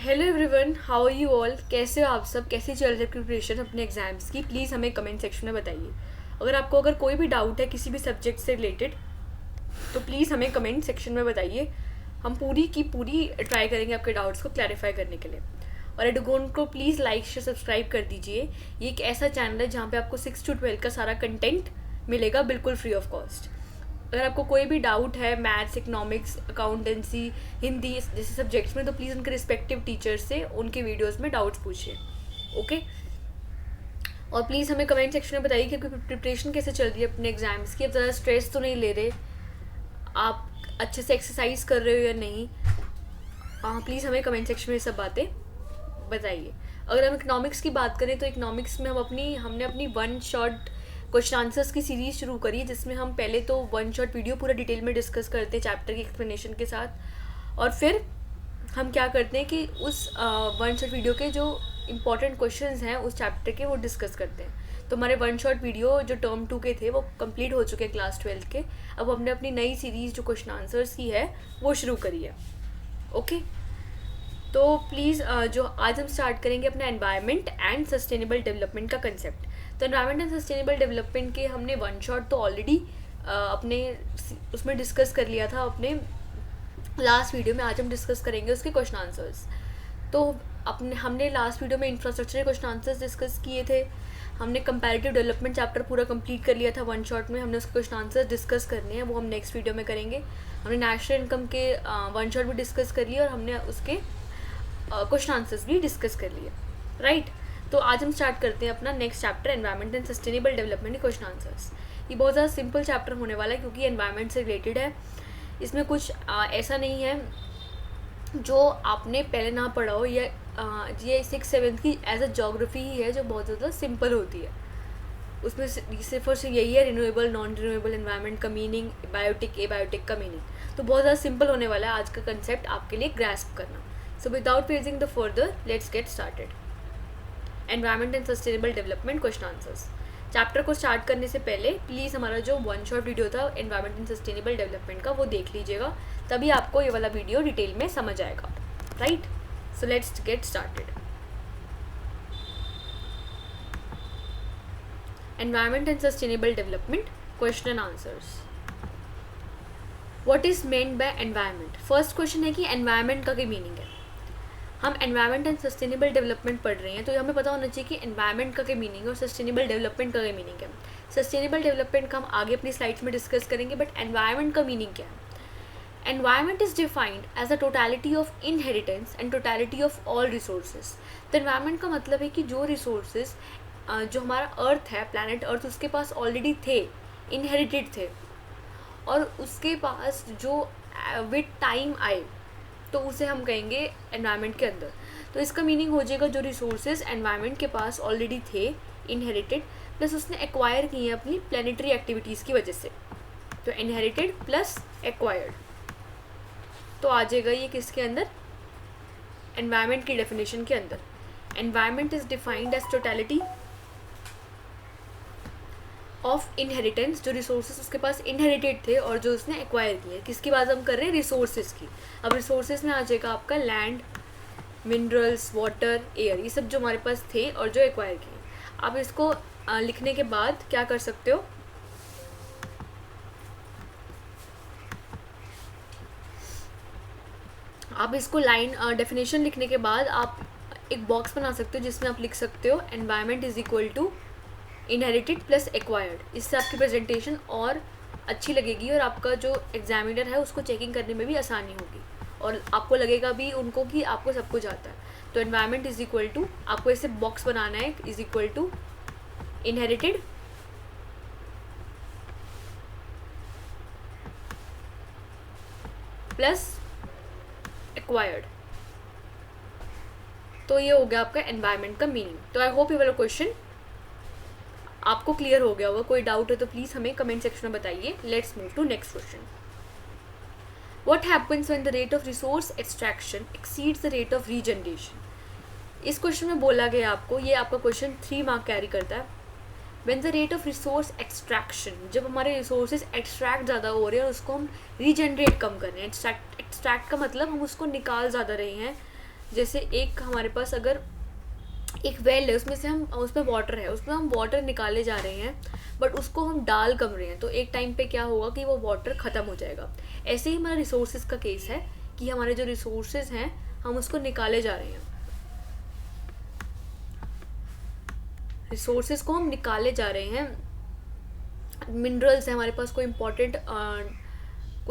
Hello everyone, how are you all. कैसे हो आप सब? कैसी चल रही है प्रिपरेशन अपने एग्जाम्स की? प्लीज़ हमें कमेंट सेक्शन में बताइए। अगर कोई भी डाउट है किसी भी सब्जेक्ट से रिलेटेड तो प्लीज़ हमें कमेंट सेक्शन में बताइए। हम पूरी की पूरी ट्राई करेंगे आपके डाउट्स को क्लैरिफाई करने के लिए। और एडुगोन को प्लीज़ लाइक शेयर सब्सक्राइब कर दीजिए। ये एक ऐसा चैनल है जहाँ पे आपको 6 to 12 का सारा कंटेंट मिलेगा बिल्कुल फ्री ऑफ कॉस्ट। अगर आपको कोई भी डाउट है मैथ्स, इकोनॉमिक्स, अकाउंटेंसी, हिंदी जैसे सब्जेक्ट्स में, तो प्लीज़ उनके रिस्पेक्टिव टीचर्स से उनके वीडियोस में डाउट्स पूछिए। ओके। और प्लीज़ हमें कमेंट सेक्शन में बताइए कि आपकी प्रिपरेशन कैसे चल रही है अपने एग्जाम्स की। अब ज़्यादा स्ट्रेस तो नहीं ले रहे, आप अच्छे से एक्सरसाइज कर रहे हो या नहीं। हाँ, प्लीज़ हमें कमेंट सेक्शन में सब बातें बताइए। अगर हम इकोनॉमिक्स की बात करें तो इकोनॉमिक्स में हमने अपनी वन शॉट क्वेश्चन आंसर्स की सीरीज़ शुरू करी है, जिसमें हम पहले तो वन शॉट वीडियो पूरा डिटेल में डिस्कस करते हैं चैप्टर की एक्सप्लेनेशन के साथ, और फिर हम क्या करते हैं कि उस वन शॉट वीडियो के जो इम्पॉर्टेंट क्वेश्चंस हैं उस चैप्टर के वो डिस्कस करते हैं। तो हमारे वन शॉट वीडियो जो टर्म 2 के थे वो कंप्लीट हो चुके हैं क्लास 12 के। अब हमने अपनी नई सीरीज़ जो क्वेश्चन आंसर्स की है वो शुरू करी है। ओके। तो प्लीज़ जो आज हम स्टार्ट करेंगे अपना एनवायरनमेंट एंड सस्टेनेबल डेवलपमेंट का कंसेप्ट। तो एनवायरनमेंट एंड सस्टेनेबल डेवलपमेंट के हमने वन शॉट तो ऑलरेडी अपने उसमें डिस्कस कर लिया था अपने लास्ट वीडियो में। आज हम डिस्कस करेंगे उसके क्वेश्चन आंसर्स। तो हमने लास्ट वीडियो में इंफ्रास्ट्रक्चर के क्वेश्चन आंसर्स डिस्कस किए थे। हमने कंपैरेटिव डेवलपमेंट चैप्टर पूरा कंप्लीट कर लिया था वन शॉट में। हमने उसके क्वेश्चन आंसर्स डिस्कस करने हैं, वो हम नेक्स्ट वीडियो में करेंगे। हमने नेशनल इनकम के वन शॉट भी डिस्कस कर लिया और हमने उसके क्वेश्चन आंसर्स भी डिस्कस कर लिए, राइट। तो आज हम स्टार्ट करते हैं अपना next chapter environment and sustainable development के क्वेश्चन आंसर्स। ये बहुत ज़्यादा सिंपल चैप्टर होने वाला है क्योंकि एनवायरनमेंट से रिलेटेड है। इसमें कुछ ऐसा नहीं है जो आपने पहले ना पढ़ा हो, या ये 6-7 की एज अ जोग्राफी ही है जो बहुत ज़्यादा सिंपल होती है। उसमें सिर्फ और सिर्फ यही है, रिन्यूएबल, नॉन रिन्यूएबल एनवायरनमेंट का मीनिंग, बायोटिक, एबायोटिक का मीनिंग। तो बहुत ज़्यादा सिंपल होने वाला है आज का कंसेप्ट आपके लिए ग्रैस्प करना। So without pacing the further, let's get started. Environment and Sustainable Development Question Answers. Chapter को स्टार्ट करने से पहले प्लीज़ हमारा जो वन शॉट वीडियो था एनवायरनमेंट एंड सस्टेनेबल डेवलपमेंट का वो देख लीजिएगा, तभी आपको ये वाला वीडियो डिटेल में समझ आएगा, right. So let's get started. Environment and sustainable development question and answers. What is meant by environment? First question है कि एनवायरनमेंट का क्या मीनिंग है। हम एनवायरनमेंट एंड सस्टेनेबल डेवलपमेंट पढ़ रहे हैं तो हमें पता होना चाहिए कि एनवायरनमेंट का क्या मीनिंग है और सस्टेनेबल डेवलपमेंट का क्या मीनिंग है। सस्टेनेबल डेवलपमेंट का हम आगे अपनी स्लाइड्स में डिस्कस करेंगे, बट एनवायरनमेंट का मीनिंग क्या है? Environment is defined as a totality of inheritance and totality of all resources. तो एनवायरनमेंट का मतलब है कि जो रिसोर्सेज जो हमारा अर्थ है, प्लानट अर्थ, उसके पास ऑलरेडी थे, इनहेरिटेड थे, और उसके पास जो विद टाइम आए तो उसे हम कहेंगे एनवायरनमेंट के अंदर। तो इसका मीनिंग हो जाएगा जो रिसोर्सेज एनवायरनमेंट के पास ऑलरेडी थे, इनहेरिटेड, प्लस उसने एक्वायर किए हैं अपनी प्लानिटरी एक्टिविटीज़ की वजह से। तो इनहेरिटेड प्लस एक्वायर्ड, तो आ जाएगा ये किसके अंदर? एनवायरनमेंट की डेफिनेशन के अंदर। Environment is defined as totality of inheritance, जो रिसोर्सेज उसके पास इनहेरिटेड थे और जो उसने एक्वायर किए। किसकी बात हम कर रहे हैं? रिसोर्सेज की। अब रिसोर्सेज में आ जाएगा आपका लैंड, मिनरल्स, वाटर, एयर, ये सब जो हमारे पास थे और जो एक्वायर किए। आप इसको लिखने के बाद क्या कर सकते हो? आप इसको लाइन डेफिनेशन लिखने के बाद आप एक बॉक्स बना सकते हो जिसमें आप लिख सकते हो environment is equal to inherited plus acquired. इससे आपकी प्रेजेंटेशन और अच्छी लगेगी और आपका जो एग्जामिनर है उसको चेकिंग करने में भी आसानी होगी और आपको लगेगा भी उनको कि आपको सब कुछ आता है। तो एनवायरनमेंट इज इक्वल टू, आपको ऐसे बॉक्स बनाना है, is equal to inherited plus acquired. तो ये हो गया आपका एनवायरनमेंट का मीनिंग। तो आई होप ये वाला क्वेश्चन आपको क्लियर हो गया होगा। कोई डाउट है तो प्लीज़ हमें कमेंट सेक्शन में बताइए। Let's move to next question. What happens when the rate of resource extraction exceeds the rate of regeneration? इस क्वेश्चन में बोला गया आपको, ये आपका क्वेश्चन 3 मार्क कैरी करता है। When the rate of resource extraction, जब हमारे रिसोर्सेज एक्सट्रैक्ट ज़्यादा हो रहे हैं और उसको हम रीजनरेट कम कर रहे हैं। एक्सट्रैक्ट का मतलब हम उसको निकाल ज़्यादा रहे हैं, जैसे एक हमारे पास अगर एक वेल है, उसमें वाटर है, उसमें हम वाटर निकाले जा रहे हैं, बट उसको हम डाल कम रहे हैं, तो एक टाइम पे क्या होगा कि वो वाटर ख़त्म हो जाएगा। ऐसे ही हमारा रिसोर्सेज का केस है कि हमारे जो रिसोर्सेज हैं हम उसको निकाले जा रहे हैं, रिसोर्सेज को हम निकाले जा रहे हैं। मिनरल्स हैं हमारे पास, कोई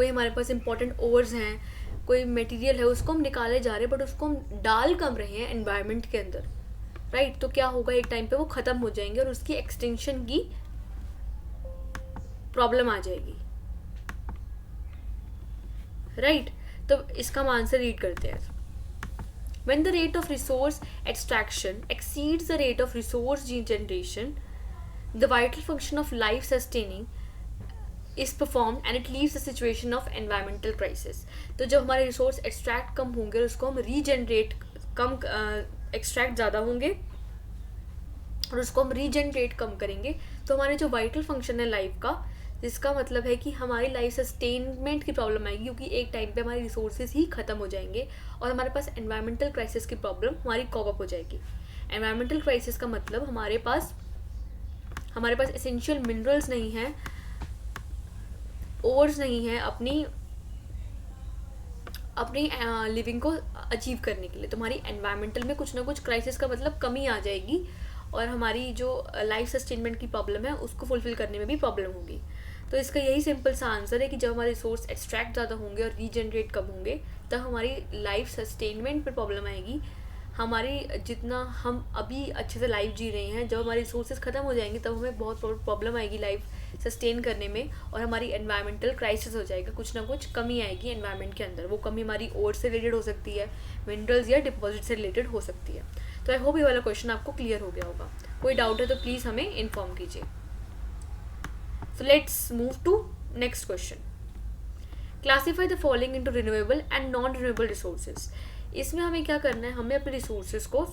हमारे पास इम्पोर्टेंट ओर्स हैं, कोई मटेरियल है, उसको हम निकाले जा रहे हैं, बट उसको हम डाल कम रहे हैं एनवायरनमेंट के अंदर, राइट। तो क्या होगा, एक टाइम पे वो ख़त्म हो जाएंगे और उसकी एक्सटिंक्शन की प्रॉब्लम आ जाएगी, राइट। तो इसका हम आंसर रीड करते हैं। When the rate of resource extraction exceeds the rate of resource generation, the vital function of life sustaining is performed and it leaves the situation of environmental crisis. तो जब हमारे resource extract कम होंगे, उसको हम regenerate कम extract ज़्यादा होंगे और उसको हम रीजनरेट कम करेंगे, तो हमारे जो वाइटल फंक्शन है लाइफ का, जिसका मतलब है कि हमारी लाइफ सस्टेनमेंट की प्रॉब्लम आएगी, क्योंकि एक टाइम पे हमारे रिसोर्सेज ही ख़त्म हो जाएंगे और हमारे पास एनवायरमेंटल क्राइसिस की प्रॉब्लम हमारी कॉप अप हो जाएगी। एनवायरमेंटल क्राइसिस का मतलब हमारे पास एसेंशियल मिनरल्स नहीं हैं, ओर्स नहीं है अपनी लिविंग को अचीव करने के लिए। तो हमारी एनवायरमेंटल में कुछ ना कुछ क्राइसिस का मतलब कमी आ जाएगी और हमारी जो लाइफ सस्टेनमेंट की प्रॉब्लम है उसको फुलफिल करने में भी प्रॉब्लम होगी। तो इसका यही सिंपल सा आंसर है कि जब हमारे रिसोर्स एक्सट्रैक्ट ज़्यादा होंगे और रीजनरेट कम होंगे, तब हमारी लाइफ सस्टेनमेंट पर प्रॉब्लम आएगी। हमारी जितना हम अभी अच्छे से लाइफ जी रहे हैं, जब हमारे रिसोर्सेज ख़त्म हो जाएंगे तब हमें बहुत प्रॉब्लम आएगी लाइफ सस्टेन करने में और हमारी एनवायरमेंटल क्राइसिस हो जाएगा, कुछ ना कुछ कमी आएगी एनवायरनमेंट के अंदर। वो कमी हमारी ओर से रिलेटेड हो सकती है, मिनरल्स या डिपॉजिट से रिलेटेड हो सकती है। तो आई होप ये वाला क्वेश्चन आपको क्लियर हो गया होगा। कोई डाउट है तो प्लीज़ हमें इन्फॉर्म कीजिए। So let's move to next question. Classify the following into renewable and non renewable resources. इसमें हमें क्या करना है, हमें अपने रिसोर्सेज को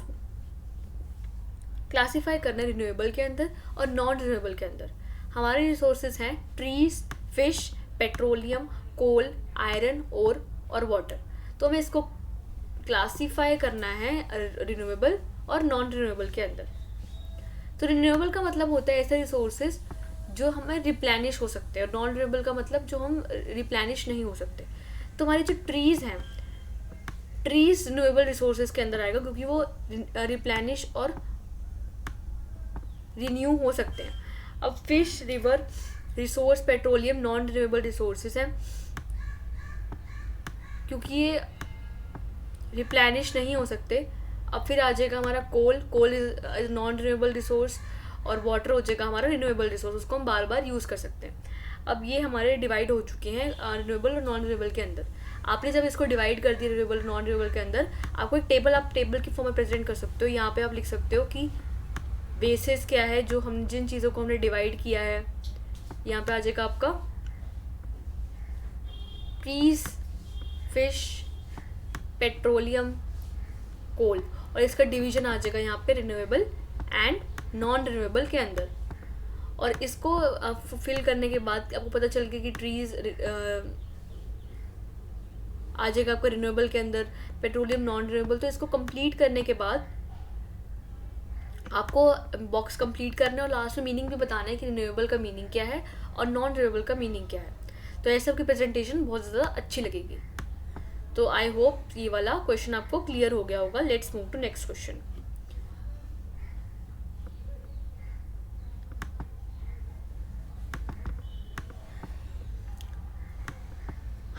क्लासीफाई करना है रिन्यूएबल के अंदर और नॉन रिन्यूएबल के अंदर। हमारे रिसोर्सेज हैं ट्रीज, फिश, पेट्रोलियम, कोल, आयरन, ओर और वाटर। तो हमें इसको क्लासीफाई करना है रिन्यूएबल और नॉन रिन्यूएबल के अंदर। तो रिन्यूएबल का मतलब होता है ऐसे रिसोर्सेज जो हमें रिप्लेनिश हो सकते हैं, और नॉन रिन्यूएबल का मतलब जो हम रिप्लेनिश नहीं हो सकते। तो हमारी जो ट्रीज़ हैं, ट्रीज रिन्यूएबल रिसोर्सेज के अंदर आएगा क्योंकि वो रिप्लेनिश और रिन्यू हो सकते हैं। अब fish, river, resource, petroleum non renewable resources हैं क्योंकि ये रिप्लेनिश नहीं हो सकते। अब फिर आ जाएगा हमारा coal is non renewable resource, और वाटर हो जाएगा हमारा रिन्यूएबल रिसोर्स, उसको हम बार बार यूज़ कर सकते हैं। अब ये हमारे डिवाइड हो चुके हैं रिन्यूएबल और नॉन रिन्यूएबल के अंदर। आपने जब इसको डिवाइड कर दिया रिन्यूएबल और नॉन रिन्यूएबल के अंदर, आपको एक टेबल आप टेबल की फॉर्म में प्रेजेंट कर सकते हो। यहाँ पे आप लिख सकते हो कि बेसिस क्या है, जो हम जिन चीज़ों को हमने डिवाइड किया है। यहाँ पे आ जाएगा आपका ट्रीज, फिश, पेट्रोलियम, कोल, और इसका डिवीजन आ जाएगा यहाँ पे रिन्यूएबल एंड नॉन रिन्यूएबल के अंदर। और इसको फिल करने के बाद आपको पता चल गया कि ट्रीज आ जाएगा आपका रिन्यूएबल के अंदर, पेट्रोलियम नॉन रिन्यूएबल। तो इसको कंप्लीट करने के बाद आपको बॉक्स कंप्लीट करना है और लास्ट में मीनिंग भी बताना है कि रिन्यूएबल का मीनिंग क्या है और नॉन रिन्यूएबल का मीनिंग क्या है। तो ऐसे आपकी प्रेजेंटेशन बहुत ज़्यादा अच्छी लगेगी। तो आई होप ये वाला क्वेश्चन आपको क्लियर हो गया होगा। Let's move to next question.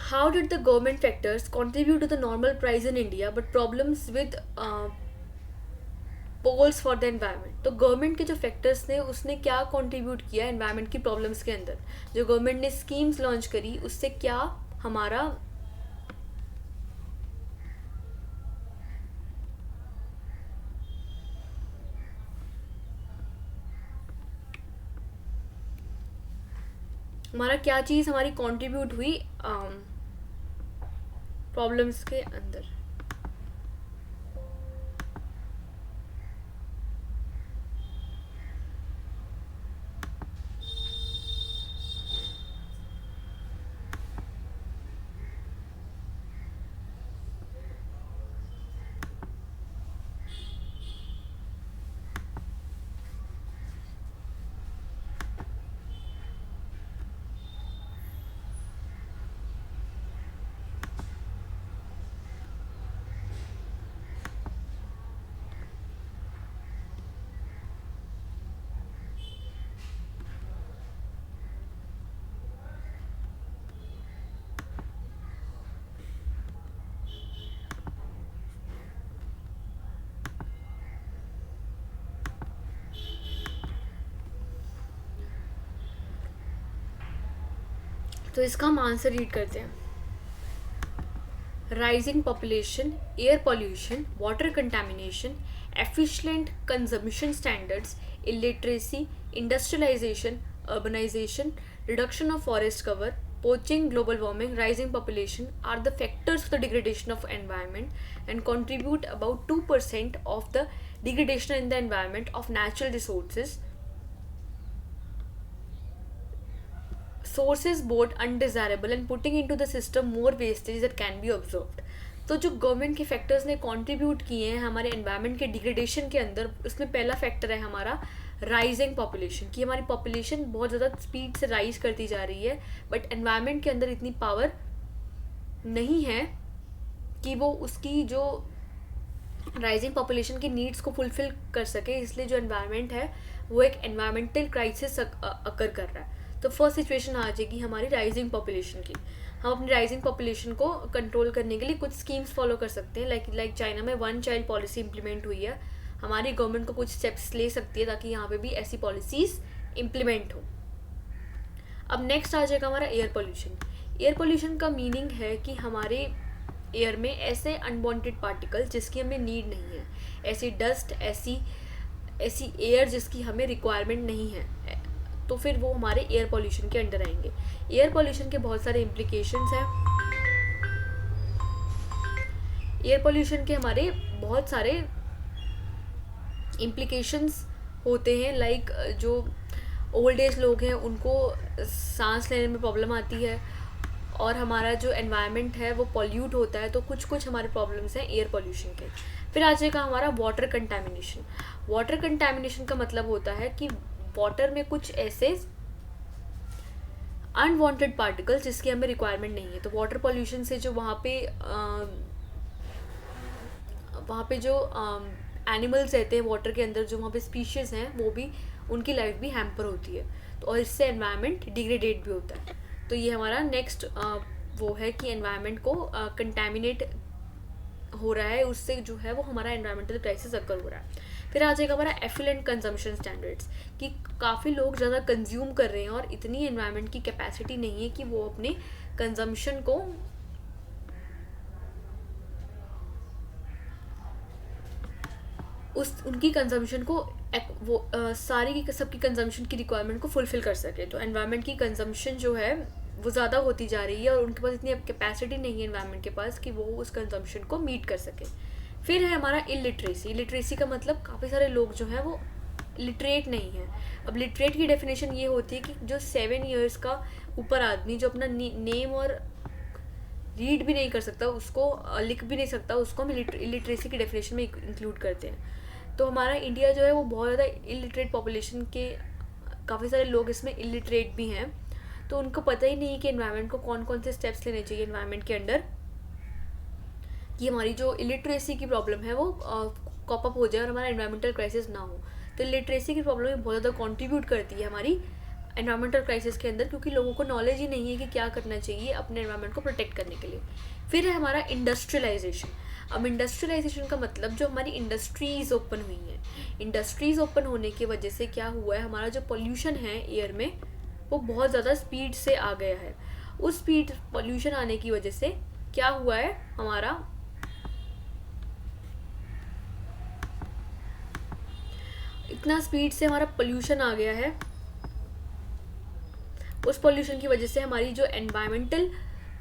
How did the government factors contribute to the normal price in India but problems with poles for the environment? तो गवर्नमेंट के जो फैक्टर्स थे उसने क्या कंट्रीब्यूट किया एनवायरनमेंट की प्रॉब्लम्स के अंदर? जो गवर्नमेंट ने स्कीम्स लॉन्च करी उससे क्या हमारा क्या चीज़ हमारी कंट्रीब्यूट हुई प्रॉब्लम्स के अंदर? तो इसका हम आंसर रीड करते हैं। Rising population, air pollution, water contamination, efficient consumption standards, illiteracy, industrialization, urbanization, reduction of forest cover, poaching, global warming, rising population are the factors for the degradation of environment and contribute about 2% of the degradation in the environment of natural resources. Sources both undesirable and putting into the system more wastage that can be observed. तो जो government के factors ने contribute किए हैं हमारे environment के degradation के अंदर, उसमें पहला फैक्टर है हमारा राइजिंग पॉपुलेशन, कि हमारी पॉपुलेशन बहुत ज़्यादा स्पीड से राइज करती जा रही है, बट एनवायरनमेंट के अंदर इतनी पावर नहीं है कि वो उसकी जो राइजिंग पॉपुलेशन की नीड्स को फुलफिल कर सके, इसलिए जो एनवायरनमेंट है वो एक एनवायरमेंटल क्राइसिस अकर कर रहा है। तो फर्स्ट सिचुएशन आ जाएगी हमारी राइजिंग पॉपुलेशन की। हम अपनी राइजिंग पॉपुलेशन को कंट्रोल करने के लिए कुछ स्कीम्स फॉलो कर सकते हैं, लाइक चाइना में 1 चाइल्ड पॉलिसी इंप्लीमेंट हुई है। हमारी गवर्नमेंट को कुछ स्टेप्स ले सकती है ताकि यहाँ पे भी ऐसी पॉलिसीज इम्प्लीमेंट हो। अब नेक्स्ट आ जाएगा हमारा एयर पोल्यूशन। एयर पोल्यूशन का मीनिंग है कि हमारे एयर में ऐसे अनवांटेड पार्टिकल्स जिसकी हमें नीड नहीं है, ऐसी डस्ट, ऐसी एयर जिसकी हमें रिक्वायरमेंट नहीं है, तो फिर वो हमारे एयर पोल्यूशन के अंडर आएंगे। एयर पोल्यूशन के बहुत सारे इम्प्लीकेशंस हैं। एयर पोल्यूशन के हमारे बहुत सारे इम्प्लीकेशंस होते हैं, लाइक जो ओल्ड एज लोग हैं उनको सांस लेने में प्रॉब्लम आती है, और हमारा जो एनवायरनमेंट है वो पॉल्यूट होता है। तो कुछ हमारे प्रॉब्लम्स हैं एयर पोल्यूशन के। फिर आ जाएगा हमारा वाटर कंटामिनेशन। वाटर कंटामिनेशन का मतलब होता है कि वाटर में कुछ ऐसे अनवांटेड पार्टिकल्स जिसकी हमें रिक्वायरमेंट नहीं है। तो वाटर पोल्यूशन से जो वहाँ पे जो एनिमल्स रहते हैं वाटर के अंदर, जो वहाँ पे स्पीशीज हैं, वो भी उनकी लाइफ भी हैम्पर होती है, तो और इससे एनवायरनमेंट डिग्रेडेट भी होता है। तो ये हमारा नेक्स्ट वो है कि एनवायरनमेंट को कंटेमिनेट हो रहा है, उससे जो है वो हमारा एनवायरमेंटल क्राइसिस अकर हो रहा है। फिर आ जाएगा हमारा एफिलेंट कंजम्पशन स्टैंडर्ड्स, कि काफ़ी लोग ज़्यादा कंज्यूम कर रहे हैं और इतनी एनवायरनमेंट की कैपेसिटी नहीं है कि वो अपने कंजम्पशन को उनकी कंजम्पशन को सारी की सबकी कंजम्पशन की रिक्वायरमेंट को फुलफिल कर सके। तो एनवायरनमेंट की कंजम्पशन जो है वो ज़्यादा होती जा रही है और उनके पास इतनी कैपेसिटी नहीं है एनवायरनमेंट के पास कि वो उस कंजम्पशन को मीट कर सके। फिर है हमारा इलिटरेसी। इलिटरेसी का मतलब काफ़ी सारे लोग जो हैं वो लिटरेट नहीं है। अब लिटरेट की डेफिनेशन ये होती है कि जो 7 ईयर्स का ऊपर आदमी जो अपना नेम और रीड भी नहीं कर सकता, उसको लिख भी नहीं सकता, उसको हम इलिटरेसी की डेफिनेशन में इंक्लूड करते हैं। तो हमारा इंडिया जो है वो बहुत ज़्यादा इलिटरेट पॉपुलेशन के, काफ़ी सारे लोग इसमें इलिटरेट भी हैं, तो उनको पता ही नहीं है कि एनवायरनमेंट को कौन कौन से स्टेप्स लेने चाहिए एनवायरनमेंट के अंडर, कि हमारी जो इलिटरेसी की प्रॉब्लम है वो कॉप अप हो जाए और हमारा एनवायरमेंटल क्राइसिस ना हो। तो इलिटरेसी की प्रॉब्लम भी बहुत ज़्यादा कंट्रीब्यूट करती है हमारी एनवायरमेंटल क्राइसिस के अंदर, क्योंकि लोगों को नॉलेज ही नहीं है कि क्या करना चाहिए अपने एनवायरनमेंट को प्रोटेक्ट करने के लिए। फिर है हमारा इंडस्ट्रियलाइजेशन। अब इंडस्ट्रियलाइजेशन का मतलब जो हमारी इंडस्ट्रीज़ ओपन हुई हैं, इंडस्ट्रीज़ ओपन होने की वजह से क्या हुआ है, हमारा जो पोल्यूशन है एयर में वो बहुत ज़्यादा स्पीड से आ गया है। उस स्पीड पोल्यूशन आने की वजह से क्या हुआ है, हमारा इतना स्पीड से हमारा पोल्यूशन आ गया है, उस पोल्यूशन की वजह से हमारी जो एनवायरमेंटल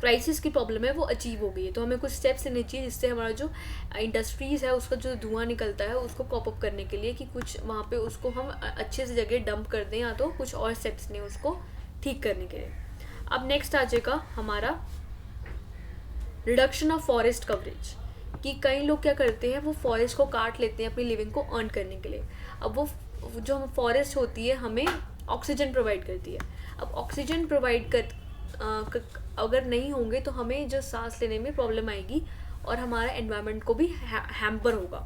क्राइसिस की प्रॉब्लम है वो अचीव हो गई है। तो हमें कुछ स्टेप्स लेने चाहिए जिससे हमारा जो इंडस्ट्रीज़ है उसका जो धुआं निकलता है उसको कॉप अप करने के लिए, कि कुछ वहाँ पे उसको हम अच्छे से जगह डंप कर दें, या तो कुछ और स्टेप्स लें उसको ठीक करने के लिए। अब नेक्स्ट आ जाएगा हमारा रिडक्शन ऑफ फॉरेस्ट कवरेज, कि कई लोग क्या करते हैं वो फॉरेस्ट को काट लेते हैं अपनी लिविंग को अर्न करने के लिए। अब वो जो हम फॉरेस्ट होती है हमें ऑक्सीजन प्रोवाइड करती है। अब ऑक्सीजन प्रोवाइड अगर नहीं होंगे तो हमें जो सांस लेने में प्रॉब्लम आएगी और हमारा एनवायरनमेंट को भी हैम्पर होगा।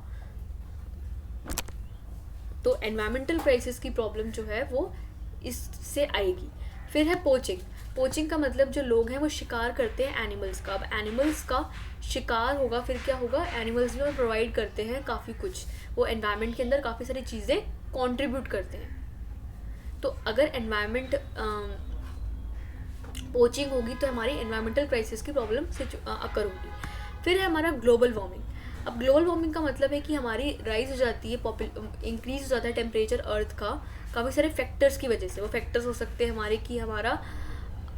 तो एनवायरमेंटल क्राइसिस की प्रॉब्लम जो है वो इससे आएगी। फिर है पोचिंग। पोचिंग का मतलब जो लोग हैं वो शिकार करते हैं एनिमल्स का। अब एनिमल्स का शिकार होगा, फिर क्या होगा, एनिमल्स भी प्रोवाइड करते हैं काफ़ी कुछ, वो एनवायरनमेंट के अंदर काफ़ी सारी चीज़ें कंट्रीब्यूट करते हैं। तो अगर एनवायरनमेंट पोचिंग होगी तो हमारी एनवायरमेंटल क्राइसिस की प्रॉब्लम अकर होगी। फिर है हमारा ग्लोबल वार्मिंग। अब ग्लोबल वार्मिंग का मतलब है कि हमारी राइज हो जाती है, इंक्रीज हो जाता है टेम्परेचर अर्थ का काफ़ी सारे फैक्टर्स की वजह से। वो फैक्टर्स हो सकते हैं हमारे कि हमारा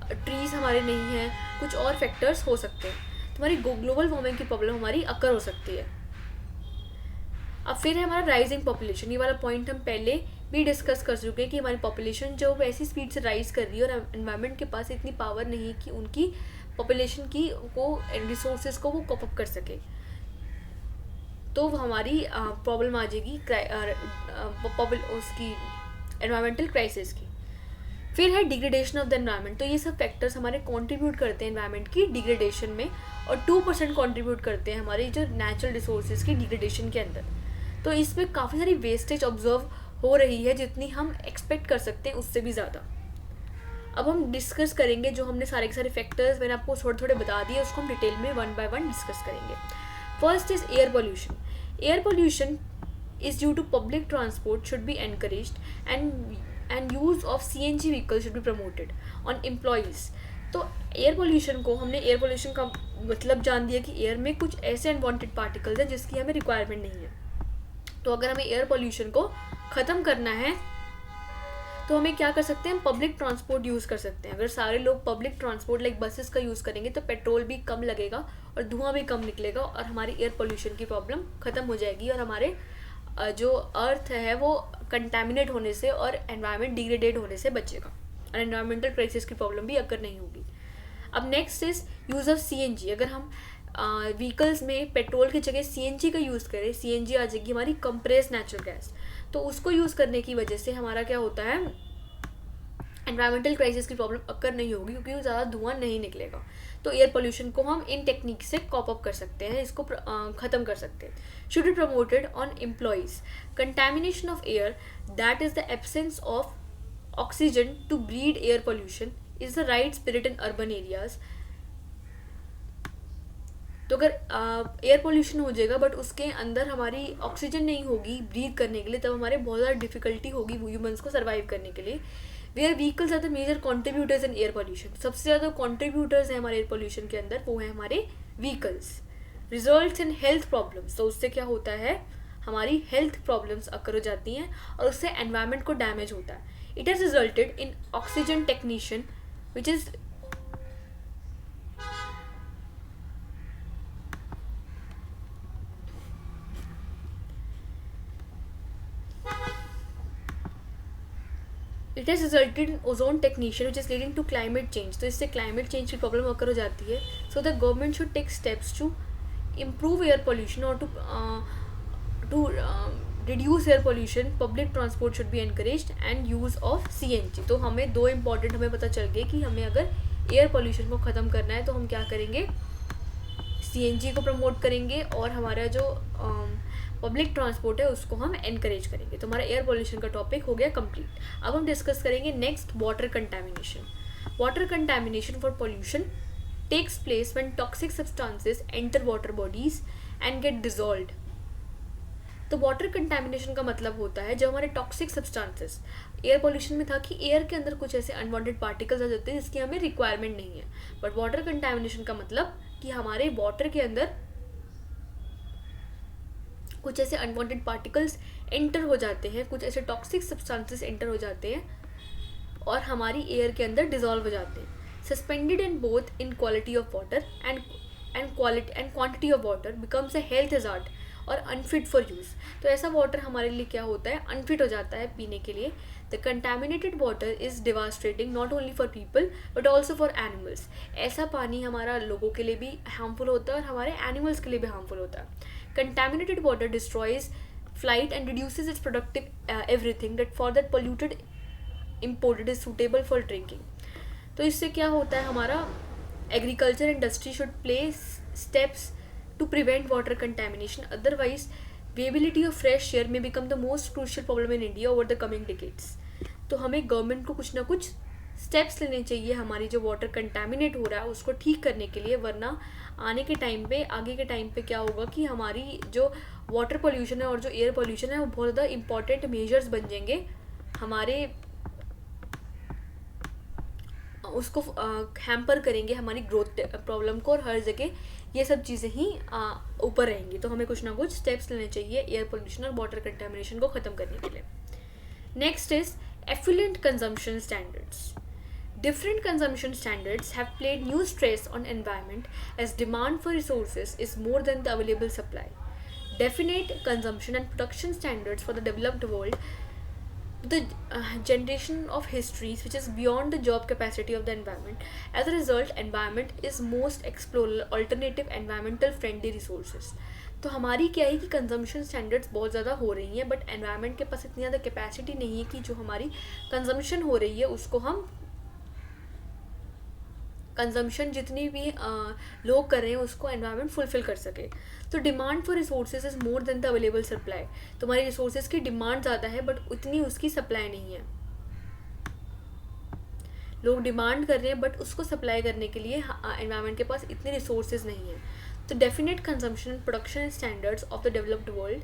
ट्रीज़ हमारे नहीं हैं, कुछ और फैक्टर्स हो सकते हैं, तो हमारी ग्लोबल वार्मिंग की प्रॉब्लम हमारी अकर हो सकती है। अब फिर है हमारा राइजिंग पॉपुलेशन। ये वाला पॉइंट हम पहले भी डिस्कस कर चुके हैं कि हमारी पॉपुलेशन जो ऐसी स्पीड से राइज कर रही है और एनवायरनमेंट के पास इतनी पावर नहीं है कि उनकी पॉपुलेशन की को रिसोर्सेज को वो कॉप अप कर सके, तो हमारी प्रॉब्लम आ जाएगी उसकी एनवायरमेंटल क्राइसिस की। फिर है डिग्रेडेशन ऑफ द एनवायरनमेंट। तो ये सब फैक्टर्स हमारे कंट्रीब्यूट करते हैं एनवायरनमेंट की डिग्रेडेशन में, और 2% कंट्रीब्यूट करते हैं हमारी जो नेचुरल रिसोर्सेज की डिग्रेडेशन के अंदर। तो इसमें काफ़ी सारी वेस्टेज ऑब्जर्व हो रही है, जितनी हम एक्सपेक्ट कर सकते हैं उससे भी ज़्यादा। अब हम डिस्कस करेंगे जो हमने सारे के सारे फैक्टर्स मैंने आपको थोड़े थोड़े बता दिए, उसको हम डिटेल में 1 by 1 डिस्कस करेंगे। First is air pollution. Air pollution is due to public transport should be encouraged and use of CNG vehicles should be promoted on employees। तो एयर पोल्यूशन को हमने एयर पोल्यूशन का मतलब जान दिया कि एयर में कुछ ऐसे अनवांटेड पार्टिकल्स हैं जिसकी हमें रिक्वायरमेंट नहीं है। तो अगर हमें एयर पोल्यूशन को ख़त्म करना है तो हमें क्या कर सकते हैं, हम पब्लिक ट्रांसपोर्ट यूज़ कर सकते हैं। अगर सारे लोग पब्लिक ट्रांसपोर्ट लाइक बसेस का यूज़ करेंगे तो पेट्रोल भी कम लगेगा और धुआं भी कम निकलेगा और हमारी एयर पोल्यूशन की प्रॉब्लम ख़त्म हो जाएगी और हमारे जो अर्थ है वो कंटेमिनेट होने से और एनवायरनमेंट डिग्रेडेड होने से बचेगा और एनवायरमेंटल क्राइसिस की प्रॉब्लम भी अकर नहीं होगी। अब next is use of CNG। अगर हम व्हीकल्स में पेट्रोल की जगह CNG का यूज़ करें, CNG आ जाएगी हमारी कंप्रेस्ड नेचुरल गैस। तो उसको यूज़ करने की वजह से हमारा क्या होता है, एनवायरमेंटल क्राइसिस की प्रॉब्लम अकर नहीं होगी क्योंकि वो ज़्यादा धुआं नहीं निकलेगा। तो एयर पोल्यूशन को हम इन टेक्निक से कॉप अप कर सकते हैं, इसको ख़त्म कर सकते हैं। Should be promoted on employees. Contamination of air that is the absence of oxygen to breed air pollution is the right spirit in urban areas. तो अगर एयर पोल्यूशन हो जाएगा बट उसके अंदर हमारी ऑक्सीजन नहीं होगी ब्रीथ करने के लिए, तब हमारे बहुत ज़्यादा डिफिकल्टी होगी ह्यूमन्स को सर्वाइव करने के लिए। Where vehicles are the major contributors in air pollution. सबसे ज़्यादा कॉन्ट्रीब्यूटर्स हैं हमारे एयर पोल्यूशन के अंदर, वो है हमारे vehicles. Results in health problems. तो उससे क्या होता है, हमारी हेल्थ प्रॉब्लम्स अकर हो जाती हैं और उससे एनवायरनमेंट को डैमेज होता है। It has resulted in oxygen technician which is it has resulted in ozone technician which is leading to climate change. तो इससे क्लाइमेट चेंज की प्रॉब्लम अकर हो जाती है। So the government should take steps to improve air pollution और to reduce air pollution. Public transport should be encouraged and use of CNG। तो हमें दो इंपॉर्टेंट हमें पता चल गए कि हमें अगर एयर पोल्यूशन को ख़त्म करना है तो हम क्या करेंगे, CNG को प्रमोट करेंगे और हमारा जो पब्लिक ट्रांसपोर्ट है उसको हम एनकरेज करेंगे। तो हमारा एयर पोल्यूशन का टॉपिक हो गया कंप्लीट। अब हम डिस्कस करेंगे next water contamination. Water contamination for pollution takes place when toxic substances enter water bodies and get dissolved. तो वाटर कंटेमिनेशन का मतलब होता है जब हमारे टॉक्सिक सब्सटेंसेस, एयर पोल्यूशन में था कि एयर के अंदर कुछ ऐसे अनवांटेड पार्टिकल्स आ जाते हैं जिसकी हमें रिक्वायरमेंट नहीं है, बट वाटर कंटेमिनेशन का मतलब कि हमारे वाटर के अंदर कुछ ऐसे अनवांटेड पार्टिकल्स एंटर हो जाते हैं, कुछ ऐसे टॉक्सिक सब्सटेंसेस एंटर हो जाते हैं और हमारी एयर के अंदर डिजॉल्व हो जाते हैं। Suspended in both in quality of water and quantity of water becomes a health hazard और अनफिट फॉर यूज़। तो ऐसा वाटर हमारे लिए क्या होता है, अनफिट हो जाता है पीने के लिए। The contaminated water is devastating not only for people but also for animals. ऐसा पानी हमारा लोगों के लिए भी हार्मफुल होता है और हमारे एनिमल्स के लिए भी हार्मफुल होता है। Contaminated water destroys flight and reduces its productive everything that for that polluted imported is suitable for drinking। तो इससे क्या होता है, हमारा agriculture industry should play steps to prevent water contamination, otherwise viability of fresh air में become the most crucial problem in India over the coming decades. तो हमें government को कुछ ना कुछ स्टेप्स लेने चाहिए हमारी जो वाटर कंटेमिनेट हो रहा है उसको ठीक करने के लिए, वरना आने के टाइम पे, आगे के टाइम पे क्या होगा कि हमारी जो वाटर पोल्यूशन है और जो एयर पोल्यूशन है वो बहुत ज़्यादा इंपॉर्टेंट मेजर्स बन जाएंगे हमारे उसको हैम्पर करेंगे हमारी ग्रोथ प्रॉब्लम को, और हर जगह ये सब चीज़ें ही ऊपर रहेंगी। तो हमें कुछ ना कुछ स्टेप्स लेने चाहिए एयर पोल्यूशन और वाटर कंटेमिनेशन को ख़त्म करने के लिए। Next is effluent consumption standards. Different consumption standards have played new stress on environment as demand for resources is more than the available supply. Definite consumption and production standards for the developed world, the generation of histories which is beyond the job capacity of the environment. As a result, environment is most explore alternative environmental friendly resources. तो हमारी क्या है कि consumption standards बहुत ज़्यादा हो रही हैं, बट एनवायरनमेंट के पास इतनी ज़्यादा कैपेसिटी नहीं है कि जो हमारी कंजम्पशन हो रही है उसको हम कंजम्पशन जितनी भी लोग कर रहे हैं उसको एनवायरनमेंट फुलफिल कर सके। तो demand for resources is more than the available supply. तुम्हारी रिसोर्सेज की डिमांड ज़्यादा है बट उतनी उसकी सप्लाई नहीं है। लोग डिमांड कर रहे हैं बट उसको सप्लाई करने के लिए एनवायरनमेंट के पास इतने रिसोर्सेज नहीं है। तो definite consumption and production standards of the developed world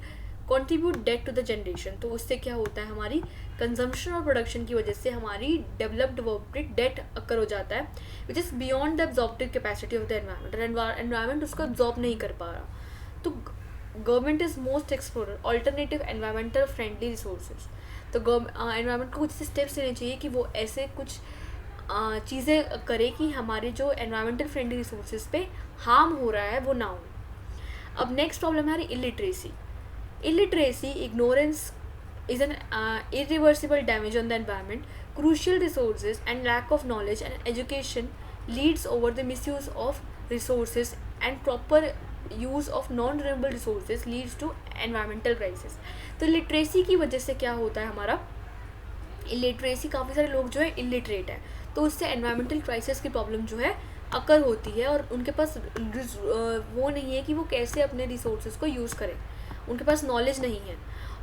contribute debt to the generation. तो उससे क्या होता है, हमारी कंजम्पशन और प्रोडक्शन की वजह से हमारी डेवलप्ड वर्ल्ड पे डेट अकर हो जाता है which is beyond the absorptive capacity of the environment. Environment उसको एब्जॉर्ब नहीं कर पा रहा। तो government is most explorer alternative environmental friendly resources. तो एनवायरनमेंट को कुछ स्टेप्स लेने चाहिए कि वो ऐसे कुछ चीज़ें करे कि हमारे जो एनवायरमेंटल फ्रेंडली रिसोर्सेज पे हार्म हो रहा है वो ना हो। अब नेक्स्ट प्रॉब्लम है illiteracy. Illiteracy, ignorance is an irreversible damage on the environment. Crucial resources and lack of knowledge and education leads over the misuse of resources and proper use of non-renewable resources leads to environmental crisis. तो literacy की वजह से क्या होता है, हमारा illiteracy, काफ़ी सारे लोग जो है इलिटरेट है, तो उससे एनवायरमेंटल क्राइसिस की प्रॉब्लम जो है अकर होती है और उनके पास वो नहीं है कि वो कैसे अपने रिसोर्सेज को यूज़ करें। उनके पास नॉलेज नहीं है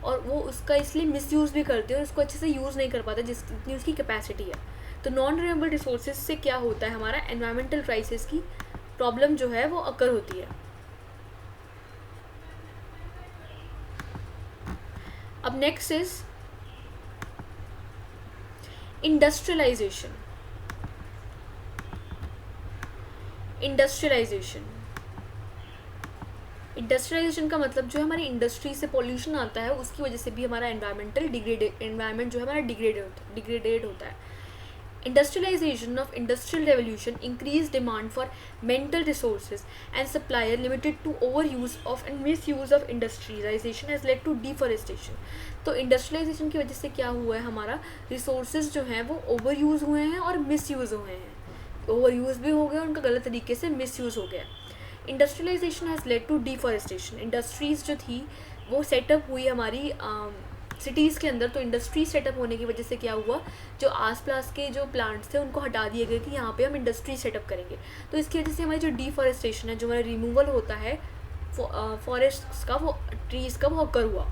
और वो उसका इसलिए मिसयूज़ भी करते हैं और उसको अच्छे से यूज़ नहीं कर पाते जितनी उसकी कैपेसिटी है। तो नॉन रिन्यूएबल रिसोर्सेज से क्या होता है, हमारा एनवायरमेंटल क्राइसिस की प्रॉब्लम जो है वो अकर होती है। अब नेक्स्ट इज इंडस्ट्रियलाइजेशन. इंडस्ट्रियलाइजेशन का मतलब जो है हमारी इंडस्ट्री से पॉल्यूशन आता है उसकी वजह से भी हमारा एनवायरमेंट जो है हमारा डिग्रेडेड होता है। Industrialisation of industrial revolution increase demand for mental resources and supplier limited to overuse of and misuse of industrialisation has led to deforestation. तो इंडस्ट्रियलाइजेशन की वजह से क्या हुआ है, हमारा रिसोर्सेज जो हैं वो ओवर यूज़ हुए हैं और मिस यूज़ हुए हैं। ओवर यूज़ भी हो गया, उनका गलत तरीके से मिस यूज़ हो गया। Industrialisation has led to deforestation. Industries जो थी वो सेटअप हुई हमारी सिटीज़ के अंदर, तो इंडस्ट्री सेटअप होने की वजह से क्या हुआ, जो आसपास के जो प्लांट्स थे उनको हटा दिए गए कि यहाँ पे हम इंडस्ट्री सेटअप करेंगे। तो इसकी वजह से हमारी जो डिफॉरेस्टेशन है, जो हमारा रिमूवल होता है फॉरेस्ट का, वो ट्रीज़ का, वो अकर हुआ.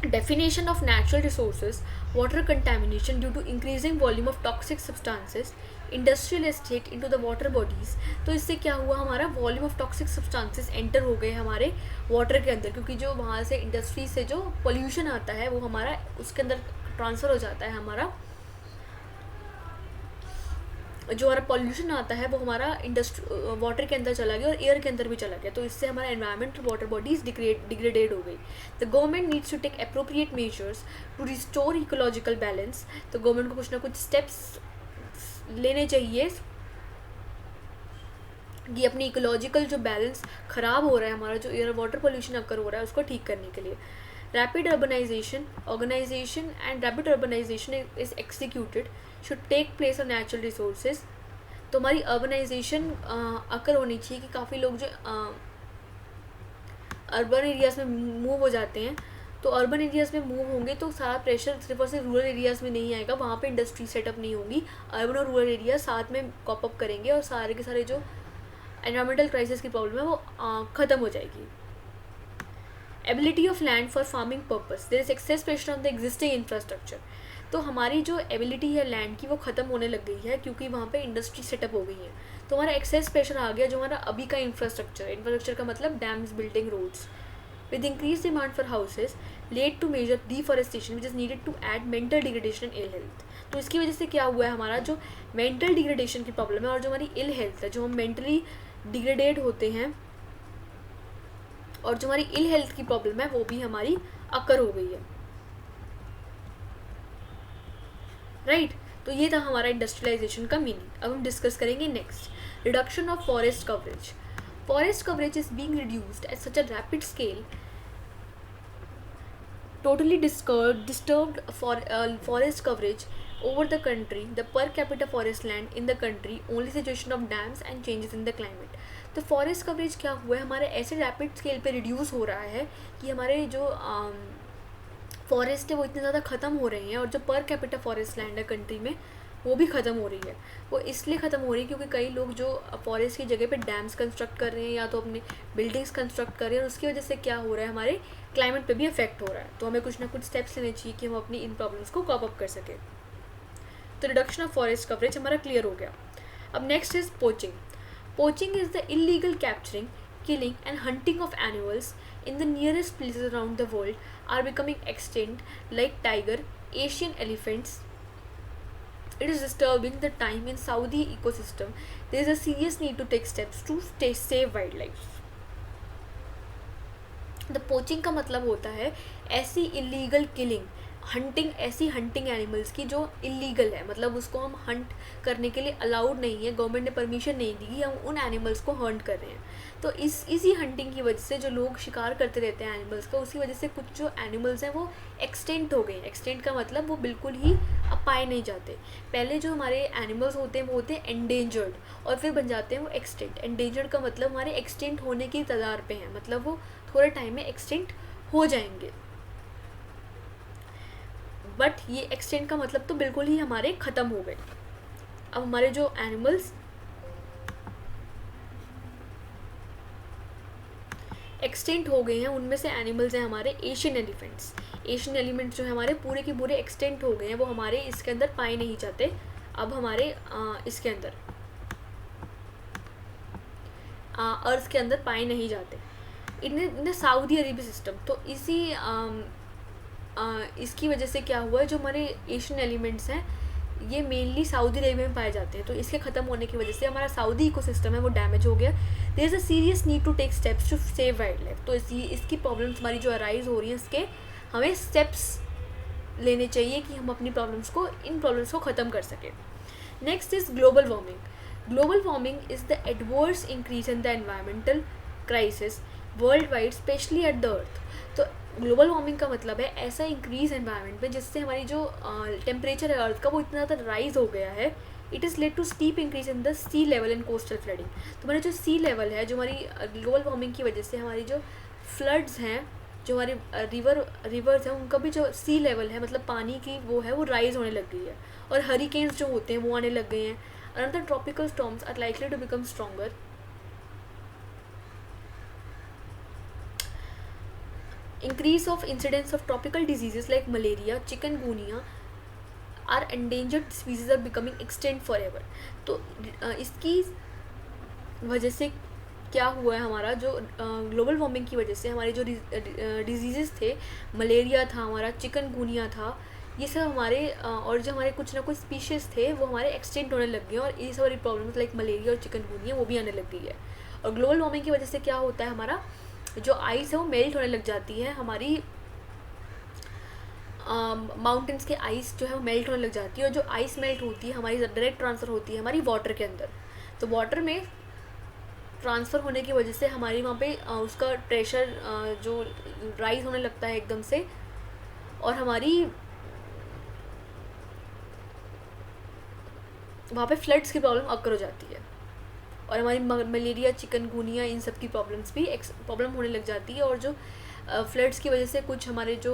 Definition of natural resources: water contamination due to increasing volume of toxic substances, industrial estate into the water bodies. तो इससे क्या हुआ, हमारा volume of toxic substances enter हो गए हमारे वाटर के अंदर, क्योंकि जो वहाँ से इंडस्ट्री से जो पोल्यूशन आता है वो हमारा उसके अंदर ट्रांसफ़र हो जाता है। हमारा जो हमारा पॉल्यूशन आता है वो हमारा वाटर के अंदर चला गया और एयर के अंदर भी चला गया, तो इससे हमारा एनवायरमेंट वाटर बॉडीज डिग्रेडेड हो गई. The government needs to take appropriate measures to restore ecological balance. तो गवर्नमेंट को कुछ ना कुछ स्टेप्स लेने चाहिए कि अपनी इकोलॉजिकल जो बैलेंस ख़राब हो रहा है, हमारा जो एयर वाटर पोल्यूशन अकर हो रहा है, उसको ठीक करने के लिए. Rapid organization and rapid urbanization is executed should take place on natural resources. तो हमारी अर्बनाइजेशन अकर होनी चाहिए कि काफ़ी लोग जो अर्बन एरियाज़ में मूव हो जाते हैं, तो अर्बन एरियाज़ में मूव होंगे तो सारा प्रेशर सिर्फ और सिर्फ रूरल एरियाज़ में नहीं आएगा, वहाँ पे इंडस्ट्री सेटअप नहीं होगी. अर्बन और रूरल एरिया साथ में कॉप अप करेंगे और सारे के सारे जो एनवायरमेंटल क्राइसिस की प्रॉब्लम है वो ख़त्म हो जाएगी. Ability of land for farming purpose. There is excess pressure on the existing infrastructure. तो हमारी जो एबिलिटी है लैंड की वो ख़त्म होने लग गई है क्योंकि वहाँ पे इंडस्ट्री सेटअप हो गई है, तो हमारा एक्सेस प्रेशर आ गया जो हमारा अभी का इंफ्रास्ट्रक्चर का मतलब dams, building, roads, with increased demand for houses led to major deforestation which is needed to add mental degradation and ill health. तो इसकी वजह से क्या हुआ है, हमारा जो मेंटल डिग्रेडेशन की प्रॉब्लम है और जो हमारी इल हेल्थ है, जो हम मेंटली डिग्रेडेड होते हैं और जो हमारी इल हेल्थ की प्रॉब्लम है वो भी हमारी अकर हो गई है, राइट। तो ये था हमारा इंडस्ट्रियलाइजेशन का मीनिंग। अब हम डिस्कस करेंगे next, reduction of forest coverage. Forest coverage is being reduced at such a rapid scale totally disturbed for forest coverage over the country, the per capita forest land in the country, only situation of dams and changes in the climate। तो forest coverage क्या हुआ है, हमारे ऐसे rapid scale पे reduce हो रहा है कि हमारे जो फॉरेस्ट है वो इतने ज़्यादा ख़त्म हो रहे हैं और जो पर कैपिटा फॉरेस्ट लैंड है कंट्री में वो भी ख़त्म हो रही है। वो इसलिए ख़त्म हो रही है क्योंकि कई लोग जो फॉरेस्ट की जगह पे डैम्स कंस्ट्रक्ट कर रहे हैं या तो अपने बिल्डिंग्स कंस्ट्रक्ट कर रहे हैं और उसकी वजह से क्या हो रहा है, हमारे क्लाइमेट पे भी इफेक्ट हो रहा है। तो हमें कुछ ना कुछ स्टेप्स लेने चाहिए कि हम अपनी इन प्रॉब्लम्स को कॉप अप कर सकें। तो रिडक्शन ऑफ फॉरेस्ट कवरेज हमारा क्लियर हो गया। अब next is poaching. Poaching is the illegal capturing, killing and hunting of animals in the nearest places around the world are becoming extinct, like tiger, Asian elephants. It is disturbing the time in Saudi ecosystem. There is a serious need to take steps to save wildlife. The poaching का मतलब होता है ऐसी illegal killing, hunting, ऐसी hunting animals की जो illegal है, मतलब उसको हम हंट करने के लिए अलाउड नहीं है, गवर्नमेंट ने परमिशन नहीं दी कि हम उन एनिमल्स को हंट कर रहे हैं। तो इसी हंटिंग की वजह से जो लोग शिकार करते रहते हैं एनिमल्स का, उसकी वजह से कुछ जो एनिमल्स हैं वो एक्सटेंट हो गए हैं। एक्सटेंट का मतलब वो बिल्कुल ही अब पाए नहीं जाते। पहले जो हमारे एनिमल्स होते हैं वो होते हैं एंडेंजर्ड और फिर बन जाते हैं वो एक्सटेंट। एंडेंजर्ड का मतलब हमारे एक्सटेंट होने की कगार पे हैं, मतलब वो थोड़े टाइम में एक्सटेंट हो जाएंगे। बट ये एक्सटेंट का मतलब तो बिल्कुल ही हमारे ख़त्म हो गए। अब हमारे जो एनिमल्स एक्सटेंट हो गए हैं उनमें से एनिमल्स हैं हमारे एशियन एलिफेंट्स। एशियन एलिफेंट्स जो है हमारे पूरे के पूरे एक्सटेंट हो गए हैं, वो हमारे इसके अंदर पाए नहीं जाते अब हमारे इसके अंदर अर्थ के अंदर पाए नहीं जाते इन सऊदी अरेबिया सिस्टम। तो इसी इसकी वजह से क्या हुआ है, जो हमारे एशियन एलिमेंट्स हैं ये मेनली सऊदी अरेबिया में पाए जाते हैं। तो इसके ख़त्म होने की वजह से हमारा सऊदी इकोसिस्टम है वो डैमेज हो गया। There is a serious need to take steps to save wildlife. तो इसकी प्रॉब्लम्स हमारी जो अराइज हो रही हैं इसके हमें स्टेप्स लेने चाहिए कि हम अपनी इन प्रॉब्लम्स को ख़त्म कर सकें। Next is global warming. Global warming is the adverse increase in the environmental crisis world wide, specially at the earth. तो ग्लोबल वार्मिंग का मतलब है ऐसा इंक्रीज एनवायरनमेंट में जिससे हमारी जो टेम्परेचर है अर्थ का वो इतना ज़्यादा राइज हो गया है। It is led to steep increase in the sea level and coastal flooding. तो हमारी जो सी लेवल है, जो हमारी ग्लोबल वार्मिंग की वजह से हमारी जो फ्लड्स हैं, जो हमारे रिवर्स हैं, उनका भी जो सी लेवल है मतलब पानी की वो है वो राइज होने लग गई है और हरिकेन्स जो होते हैं वो आने लग गए हैं। Another tropical storms are likely to become stronger. Increase of incidence of tropical diseases like malaria, chikungunya are endangered species are becoming extinct forever। तो इसकी वजह से क्या हुआ है, हमारा जो ग्लोबल वार्मिंग की वजह से हमारे जो डिजीज़ेस थे, मलेरिया था, हमारा चिकनगुनिया था, ये सब हमारे और जो हमारे कुछ ना कुछ स्पीशीज़ थे वो हमारे एक्सटेंट होने लग गए हैं और ये सारी प्रॉब्लम्स लाइक मलेरिया और चिकनगुनिया वो भी आने लग गई है। और ग्लोबल वार्मिंग की वजह से क्या होता है, हमारा जो आइस है वो मेल्ट होने लग जाती है, हमारी माउंटेन्स के आइस जो है वो मेल्ट होने लग जाती है और जो आइस मेल्ट होती है हमारी डायरेक्ट ट्रांसफ़र होती है हमारी वाटर के अंदर। तो वाटर में ट्रांसफ़र होने की वजह से हमारी वहाँ पे उसका प्रेशर जो राइज होने लगता है एकदम से और हमारी वहाँ पे फ्लड्स की प्रॉब्लम अकर हो जाती है और हमारी मलेरिया, चिकनगुनिया, इन सब की प्रॉब्लम्स भी प्रॉब्लम होने लग जाती है और जो फ्लड्स की वजह से कुछ हमारे जो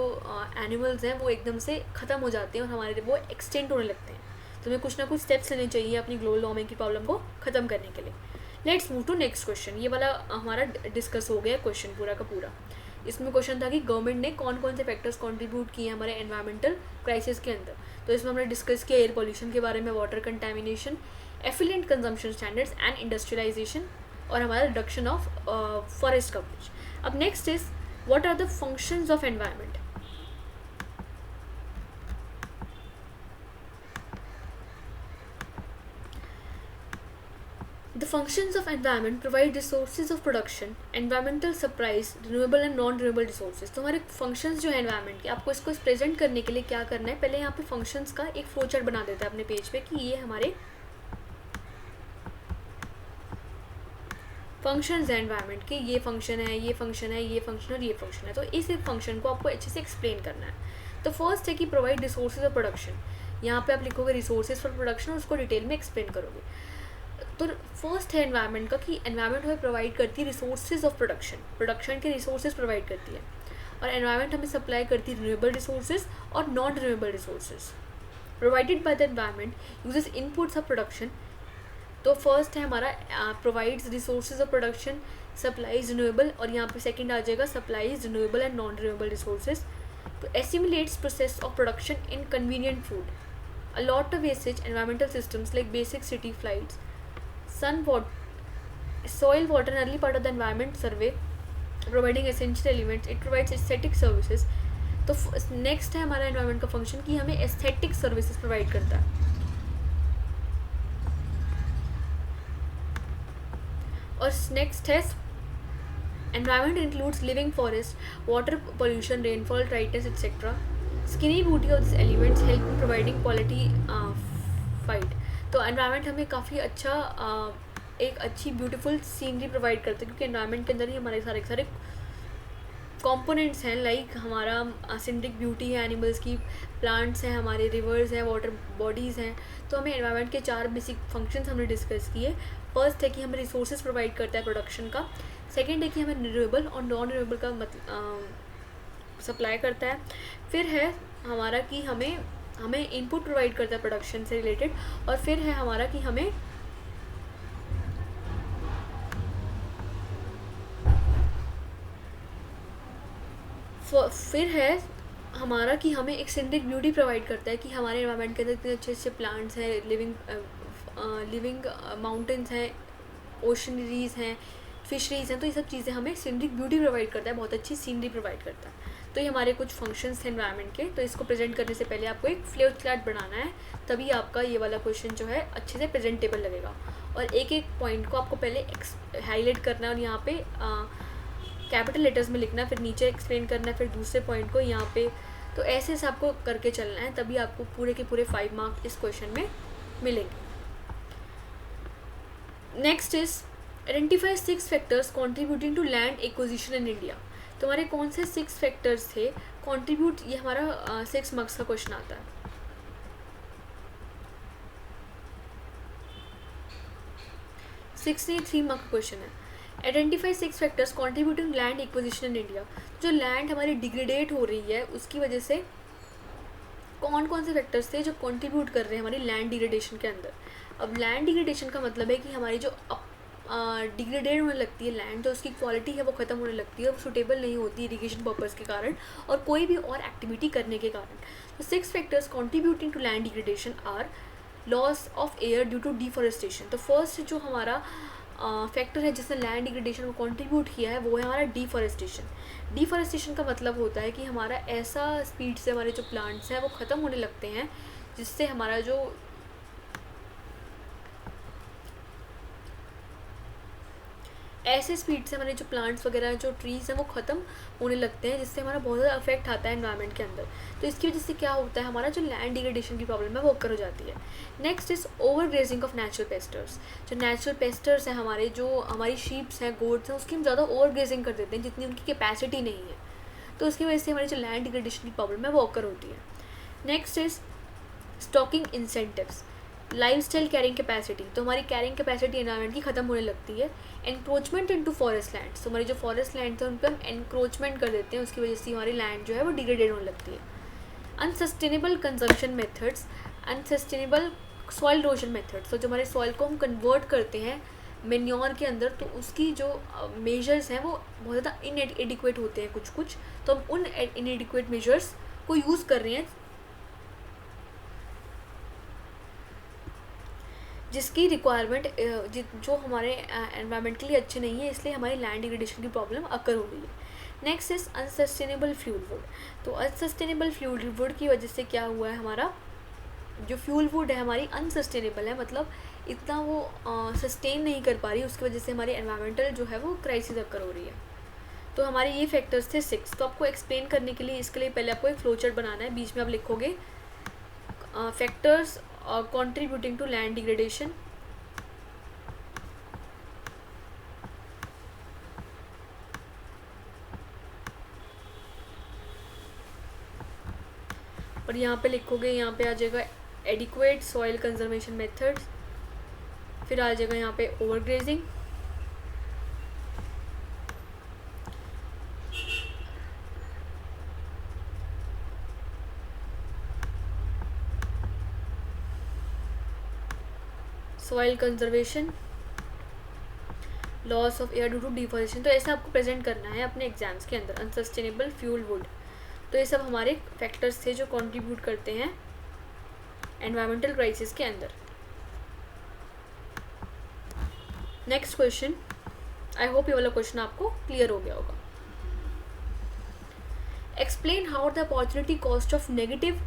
एनिमल्स हैं वो एकदम से ख़त्म हो जाते हैं और हमारे वो एक्सटेंट होने लगते हैं। तो हमें कुछ ना कुछ स्टेप्स लेने चाहिए अपनी ग्लोबल वार्मिंग की प्रॉब्लम को ख़त्म करने के लिए। Let's move to next question. ये वाला हमारा डिस्कस हो गया क्वेश्चन पूरा का पूरा। इसमें क्वेश्चन था कि गवर्नमेंट ने कौन कौन से फैक्टर्स कंट्रीब्यूट किए हैं हमारे एनवायरमेंटल क्राइसिस के अंदर। तो इसमें हमने डिस्कस किया एयर पॉल्यूशन के बारे में, water contamination, effluent consumption standards and industrialisation और हमारा रिडक्शन ऑफ फॉरेस्ट कवरेज। अब next is What are the functions of environment? The functions of environment provide resources of production, environmental supplies, renewable and non renewable resources. तो हमारे functions जो है environment के, आपको इसको प्रेजेंट करने के लिए क्या करना है, पहले यहाँ पे functions का एक फ्लो चार्ट बना देता है अपने पेज पे कि ये हमारे फंक्शंस है एनवायरनमेंट के, ये फंक्शन है, ये फंक्शन है, ये फंक्शन और ये फंक्शन है. तो इस फंक्शन को आपको अच्छे से एक्सप्लेन करना है. तो फर्स्ट है कि प्रोवाइड रिसोर्सेज ऑफ प्रोडक्शन. यहाँ पे आप लिखोगे रिसोर्सेज फॉर प्रोडक्शन और उसको डिटेल में एक्सप्लेन करोगे. तो फर्स्ट है एनवायरनमेंट का कि एनवायरनमेंट हमें प्रोवाइड करती है रिसोर्सेज ऑफ प्रोडक्शन, प्रोडक्शन के रिसोर्सेज प्रोवाइड करती है. और एनवायरनमेंट हमें सप्लाई करती है रिन्यूएबल रिसोर्सेज और non renewable resources provided by the environment uses inputs of production. तो फर्स्ट है हमारा provides resources of production, supplies renewable, और यहाँ पे सेकंड आ जाएगा supplies renewable and non renewable resources. तो assimilates process of production in convenient food, a lot of wastage, environmental systems like basic city flights, sun, soil, water and early part of the environment survey, providing essential elements. It provides aesthetic services. तो next है हमारा environment का function कि हमें aesthetic services provide करता है. और next है environment includes living forest, water pollution, rainfall, dryness etcetera. Skinny beauty of this elements help in providing quality fight. तो एनवायरनमेंट हमें काफ़ी अच्छा एक अच्छी ब्यूटीफुल सीनरी प्रोवाइड करता है, क्योंकि एनवायरनमेंट के अंदर ही हमारे सारे सारे कंपोनेंट्स हैं. लाइक हमारा सिंड्रिक ब्यूटी है एनिमल्स की, प्लांट्स हैं, हमारे रिवर्स हैं, वाटर बॉडीज़ हैं. तो हमें एनवायरनमेंट के 4 बेसिक फंक्शंस हमने डिस्कस किए. फर्स्ट है कि हमें रिसोर्सेज प्रोवाइड करता है प्रोडक्शन का. सेकेंड है कि हमें रिन्यूएबल और नॉन रिन्यूएबल का सप्लाई करता है. फिर है हमारा कि हमें इनपुट प्रोवाइड करता है प्रोडक्शन से रिलेटेड. और फिर है हमारा कि हमें एक सिंड्रिक ब्यूटी प्रोवाइड करता है कि हमारे एनवायरनमेंट के अंदर इतने अच्छे अच्छे प्लांट्स हैं, लिविंग माउंटेन्स हैं, ओशनरीज हैं, फिशरीज हैं. तो ये सब चीज़ें हमें सिंड्रिक ब्यूटी प्रोवाइड करता है, बहुत अच्छी सीनरी प्रोवाइड करता है. तो ये हमारे कुछ फंक्शंस थे एनवायरनमेंट के. तो इसको प्रेजेंट करने से पहले आपको एक फ्लो चार्ट बनाना है, तभी आपका ये वाला क्वेश्चन जो है अच्छे से प्रेजेंटेबल लगेगा. और एक एक पॉइंट को आपको पहले हाईलाइट करना है और यहाँ पे कैपिटल लेटर्स में लिखना है, फिर नीचे एक्सप्लेन करना है, फिर दूसरे पॉइंट को यहाँ पे. तो ऐसे से आपको करके चलना है, तभी आपको पूरे के पूरे 5 मार्क्स इस क्वेश्चन में मिलेंगे. Next is identify 6 factors contributing to land acquisition in India. तो हमारे कौन से 6 फैक्टर्स थे कंट्रीब्यूट, ये हमारा 6 मार्क्स का क्वेश्चन आता है. 6 नहीं 3 मार्क का क्वेश्चन है. Identify 6 factors contributing land acquisition in India. जो लैंड हमारी डिग्रेडेट हो रही है उसकी वजह से कौन कौन से फैक्टर्स थे जो कंट्रीब्यूट कर रहे हैं हमारी लैंड डिग्रेडेशन के अंदर. अब लैंड डिग्रेडेशन का मतलब है कि हमारी जो डिग्रेडेड होने लगती है लैंड, जो उसकी क्वालिटी है वो ख़त्म होने लगती है, वो सूटेबल नहीं होती इरीगेशन पर्पस के कारण और कोई भी और एक्टिविटी करने के कारण. तो 6 factors contributing to land degradation are loss of air due to deforestation. तो फर्स्ट जो हमारा फैक्टर है जिसने लैंड डिग्रेडेशन को कंट्रीब्यूट किया है वो है हमारा डिफॉरेस्टेशन. डिफॉरेस्टेशन का मतलब होता है कि हमारा ऐसा स्पीड से हमारे जो प्लांट्स हैं वो ख़त्म होने लगते हैं, जिससे हमारा जो ऐसे स्पीड से हमारे जो प्लांट्स वगैरह जो ट्रीज़ हैं वो ख़त्म होने लगते हैं, जिससे हमारा बहुत ज़्यादा अफेक्ट आता है एनवायरनमेंट के अंदर. तो इसकी वजह से क्या होता है, हमारा जो लैंड डिग्रेडेशन की प्रॉब्लम है वो ओकर हो जाती है. Next is over grazing of natural pesters. जो नेचुरल पेस्टर्स हैं हमारे, जो हमारी शीप्स हैं, गोट्स हैं, उसकी हम ज़्यादा ओवर ग्रेजिंग कर देते हैं जितनी उनकी कैपेसिटी नहीं है. तो उसकी वजह से हमारी जो लैंड डिग्रेडेशन की प्रॉब्लम है वो ओकर होती है. Next is stocking incentives. Lifestyle carrying capacity. तो हमारी कैरिंग कैपेसिटी एनवायरनमेंट की ख़त्म होने लगती है. Encroachment into forest lands. तो हमारी जो फॉरेस्ट लैंड है उन पर हम एनक्रोचमेंट कर देते हैं, उसकी वजह से हमारी लैंड जो है वो डिग्रेडेड होने लगती है. Unsustainable consumption methods, unsustainable soil erosion methods. तो जो हमारे सॉइल को हम कन्वर्ट करते हैं मेन्योर के अंदर, तो उसकी जो मेजर्स हैं वो बहुत ज़्यादा इनएडिक्वेट होते हैं कुछ. तो हम उन इनएडिक्वेट मेजर्स को यूज़ कर रहे हैं जिसकी रिक्वायरमेंट जो हमारे एनवायरनमेंट के लिए अच्छे नहीं है, इसलिए हमारी लैंड डिग्रेडेशन की प्रॉब्लम अकर हो रही है. Next is unsustainable fuel wood. तो अनसस्टेनेबल फ्यूल वुड की वजह से क्या हुआ है, हमारा जो फ्यूल वुड है हमारी अनसस्टेनेबल है, मतलब इतना वो सस्टेन नहीं कर पा रही, उसकी वजह से हमारी एनवायरमेंटल जो है वो क्राइसिस अकर हो रही है। तो हमारे ये फैक्टर्स थे 6। तो आपको एक्सप्लेन करने के लिए इसके लिए पहले आपको एक फ्लो चार्ट बनाना है, बीच में आप लिखोगे factors contributing to land degradation, और यहाँ पे लिखोगे, यहाँ पे आ जाएगा एडिक्वेट सॉइल कंजर्वेशन मेथड्स, फिर आ जाएगा यहाँ पे overgrazing, soil conservation, loss of air due to deforestation. तो ऐसा आपको प्रेजेंट करना है अपने एग्जाम्स के अंदर, अनसस्टेनेबल फ्यूल वुड। तो ये सब हमारे फैक्टर्स थे जो कंट्रीब्यूट करते हैं एनवायरमेंटल क्राइसिस के अंदर। नेक्स्ट क्वेश्चन, आई होप ये वाला क्वेश्चन आपको क्लियर हो गया होगा। Explain how the opportunity cost of negative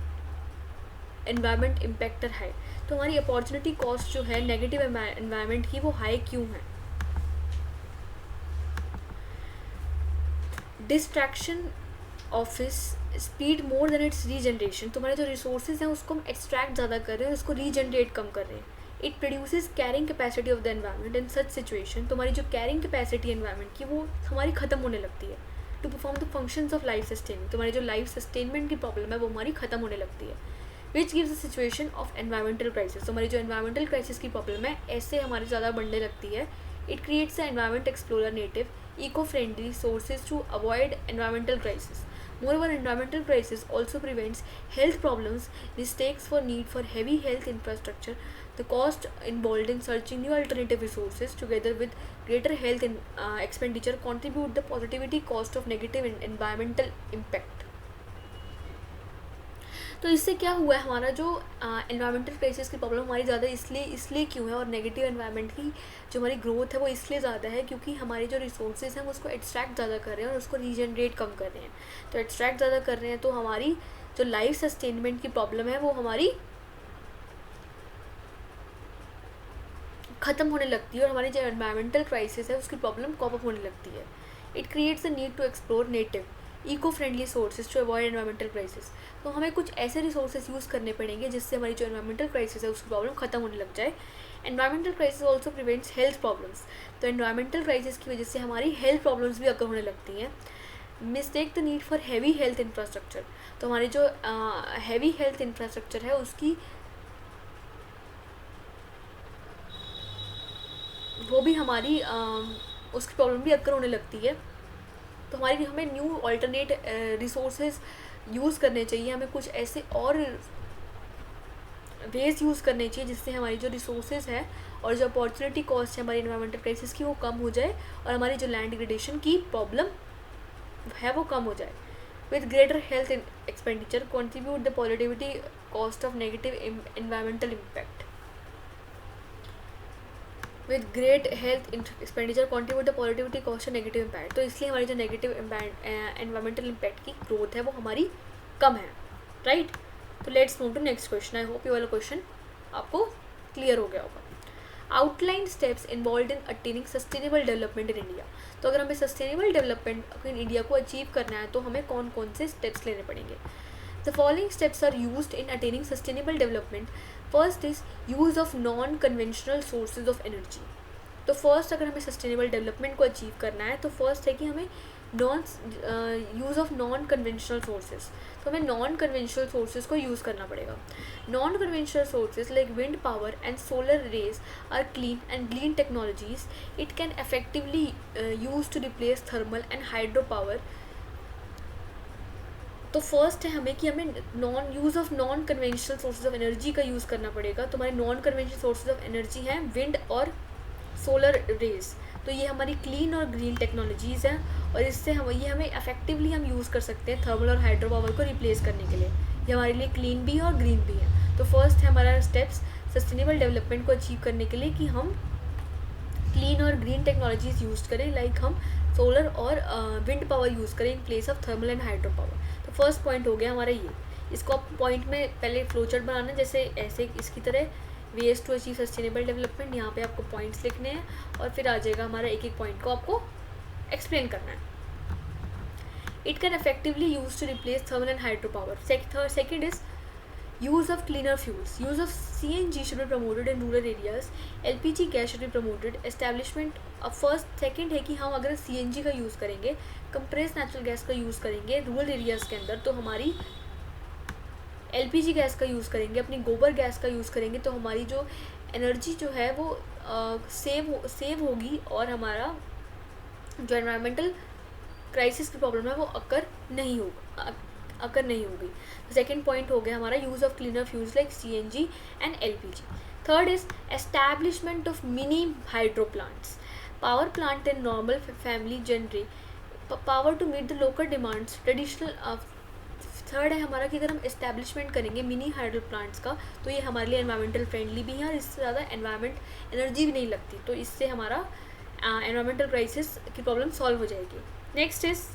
environment impact are high. तो हमारी अपॉर्चुनिटी कॉस्ट जो है नेगेटिव एनवायरमेंट की वो हाई क्यों है? Distraction office speed more than it's regeneration. तुम्हारे जो रिसोर्सेज हैं उसको हम एक्सट्रैक्ट ज़्यादा कर रहे हैं, उसको रीजनरेट कम कर रहे हैं। It produces carrying capacity of the environment in such situation. तुम्हारी जो कैरिंग कैपेसिटी एनवायरनमेंट की वो हमारी ख़त्म होने लगती है। To perform the functions of life sustaining, तुम्हारी जो लाइफ सस्टेनमेंट की प्रॉब्लम है वो हमारी ख़त्म होने लगती है। Which gives the situation of environmental crisis. तुम्हारी जो एनवायरमेंटल क्राइसिस की प्रॉब्लम है ऐसे हमारे ज़्यादा बढ़ने लगती है। It creates the environment explorer native eco-friendly sources to avoid environmental crisis. Moreover, environmental crisis also prevents health problems, mistakes for need for heavy health infrastructure. The cost involved in searching new alternative resources together with greater health expenditure contribute the positivity cost of negative environmental impact. तो इससे क्या हुआ है, हमारा जो environmental crisis की problem हमारी ज़्यादा इसलिए क्यों है, और नेगेटिव एनवायरनमेंट की जो हमारी ग्रोथ है वो इसलिए ज़्यादा है क्योंकि हमारे जो रिसोर्सेज हैं वो उसको एक्सट्रैक्ट ज़्यादा कर रहे हैं और उसको रीजनरेट कम कर रहे हैं। तो एक्सट्रैक्ट ज़्यादा कर रहे हैं तो हमारी जो लाइफ सस्टेनमेंट की प्रॉब्लम है वो हमारी ख़त्म होने लगती है और हमारी जो एनवायरमेंटल क्राइसिस है उसकी प्रॉब्लम कॉप अप होने लगती है। It creates the need to explore native eco friendly sources to avoid environmental crisis. तो हमें कुछ ऐसे रिसोर्सेज यूज़ करने पड़ेंगे जिससे हमारी जो एनवायरमेंटल क्राइसिस है उसकी प्रॉब्लम खत्म होने लग जाए। Environmental crisis also prevents health problems. तो एनवायरमेंटल क्राइसिस की वजह से हमारी हेल्थ प्रॉब्लम्स भी अकर होने लगती हैं। Mistake the need for heavy health infrastructure. तो हमारी जो हैवी हेल्थ इंफ्रास्ट्रक्चर है उसकी वो भी हमारी उसकी प्रॉब्लम भी अकर होने लगती है। तो हमें न्यू ऑल्टरनेट रिसोर्सेज यूज़ करने चाहिए, हमें कुछ ऐसे और वेज यूज़ करने चाहिए जिससे हमारी जो रिसोर्सेज है और जो अपॉर्चुनिटी कॉस्ट है हमारी एनवायरमेंटल क्राइसिस की वो कम हो जाए और हमारी जो लैंड डिग्रेडेशन की प्रॉब्लम है वो कम हो जाए। With greater health expenditure contribute the positivity cost of negative environmental impact. With great health expenditure contribute the positivity cost of negative impact. तो इसलिए हमारी जो नेगेटिव एनवायरमेंटल इम्पैक्ट की ग्रोथ है वो हमारी कम है, राइट। तो let's move to next question. I hope ये वाला क्वेश्चन आपको क्लियर हो गया होगा। Outline steps involve in attaining sustainable development in India. तो अगर हमें सस्टेनेबल डेवलपमेंट इन इंडिया को अचीव करना है तो हमें कौन कौन से स्टेप्स लेने पड़ेंगे। The following steps are used in attaining sustainable development. First is use of non conventional sources of energy. तो फर्स्ट अगर हमें सस्टेनेबल डेवलपमेंट को अचीव करना है तो फर्स्ट है कि हमें use of non conventional sources. तो हमें नॉन कन्वेंशनल सोर्सेज को यूज़ करना पड़ेगा। Non conventional sources like wind power and solar rays are clean and green technologies. It can effectively use to replace thermal and hydro power. तो first है हमें कि हमें use of non conventional sources of energy का use करना पड़ेगा। तो हमारे non conventional sources of energy हैं विंड और सोलर रेज। तो ये हमारी क्लीन और ग्रीन टेक्नोलॉजीज़ हैं और इससे हमें इफेक्टिवली हम यूज़ कर सकते हैं थर्मल और हाइड्रो पावर को रिप्लेस करने के लिए। ये हमारे लिए क्लीन भी है और ग्रीन भी है। तो फर्स्ट है हमारा स्टेप्स सस्टेनेबल डेवलपमेंट को अचीव करने के लिए कि हम क्लीन और ग्रीन टेक्नोलॉजीज यूज़ करें, लाइक हम सोलर और विंड पावर यूज़ करें in place of thermal and hydro power. तो फर्स्ट पॉइंट हो गया हमारा ये। इसको आप पॉइंट में पहले फ्लोचार्ट बनाना, जैसे ऐसे इसकी तरह ways to achieve sustainable development, यहाँ पे आपको पॉइंट्स लिखने हैं और फिर आ जाएगा हमारा एक एक पॉइंट को आपको एक्सप्लेन करना है। It can effectively use to replace thermal and hydro power. Second is use of cleaner fuels. Use of CNG should be promoted in rural areas. LPG gas should be promoted. Establishment first second है कि हम अगर CNG का use करेंगे, compress natural gas का use करेंगे rural areas के अंदर, तो हमारी LPG गैस का यूज़ करेंगे, अपनी गोबर गैस का यूज़ करेंगे, तो हमारी जो एनर्जी जो है वो सेव होगी और हमारा जो एनवायरमेंटल क्राइसिस की प्रॉब्लम है वो अकर नहीं होगी। सेकेंड पॉइंट हो गया हमारा use of cleaner fuels like CNG and LPG. Third is establishment of mini hydro plants. Power plant in normal family generate power to meet the local demands traditional. Third है हमारा कि अगर हम establishment करेंगे mini hydro plants का, तो ये हमारे लिए एनवायरमेंटल फ्रेंडली भी है और इससे ज़्यादा एनर्जी भी नहीं लगती, तो इससे हमारा एनवायरमेंटल क्राइसिस की प्रॉब्लम सॉल्व हो जाएगी. नेक्स्ट इज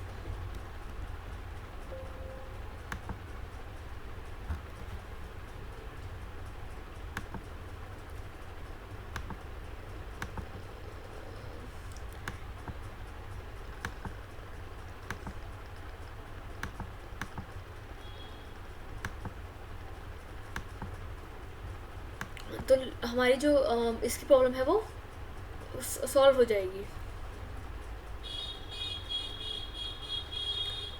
तो हमारी जो इसकी प्रॉब्लम है वो सॉल्व हो जाएगी.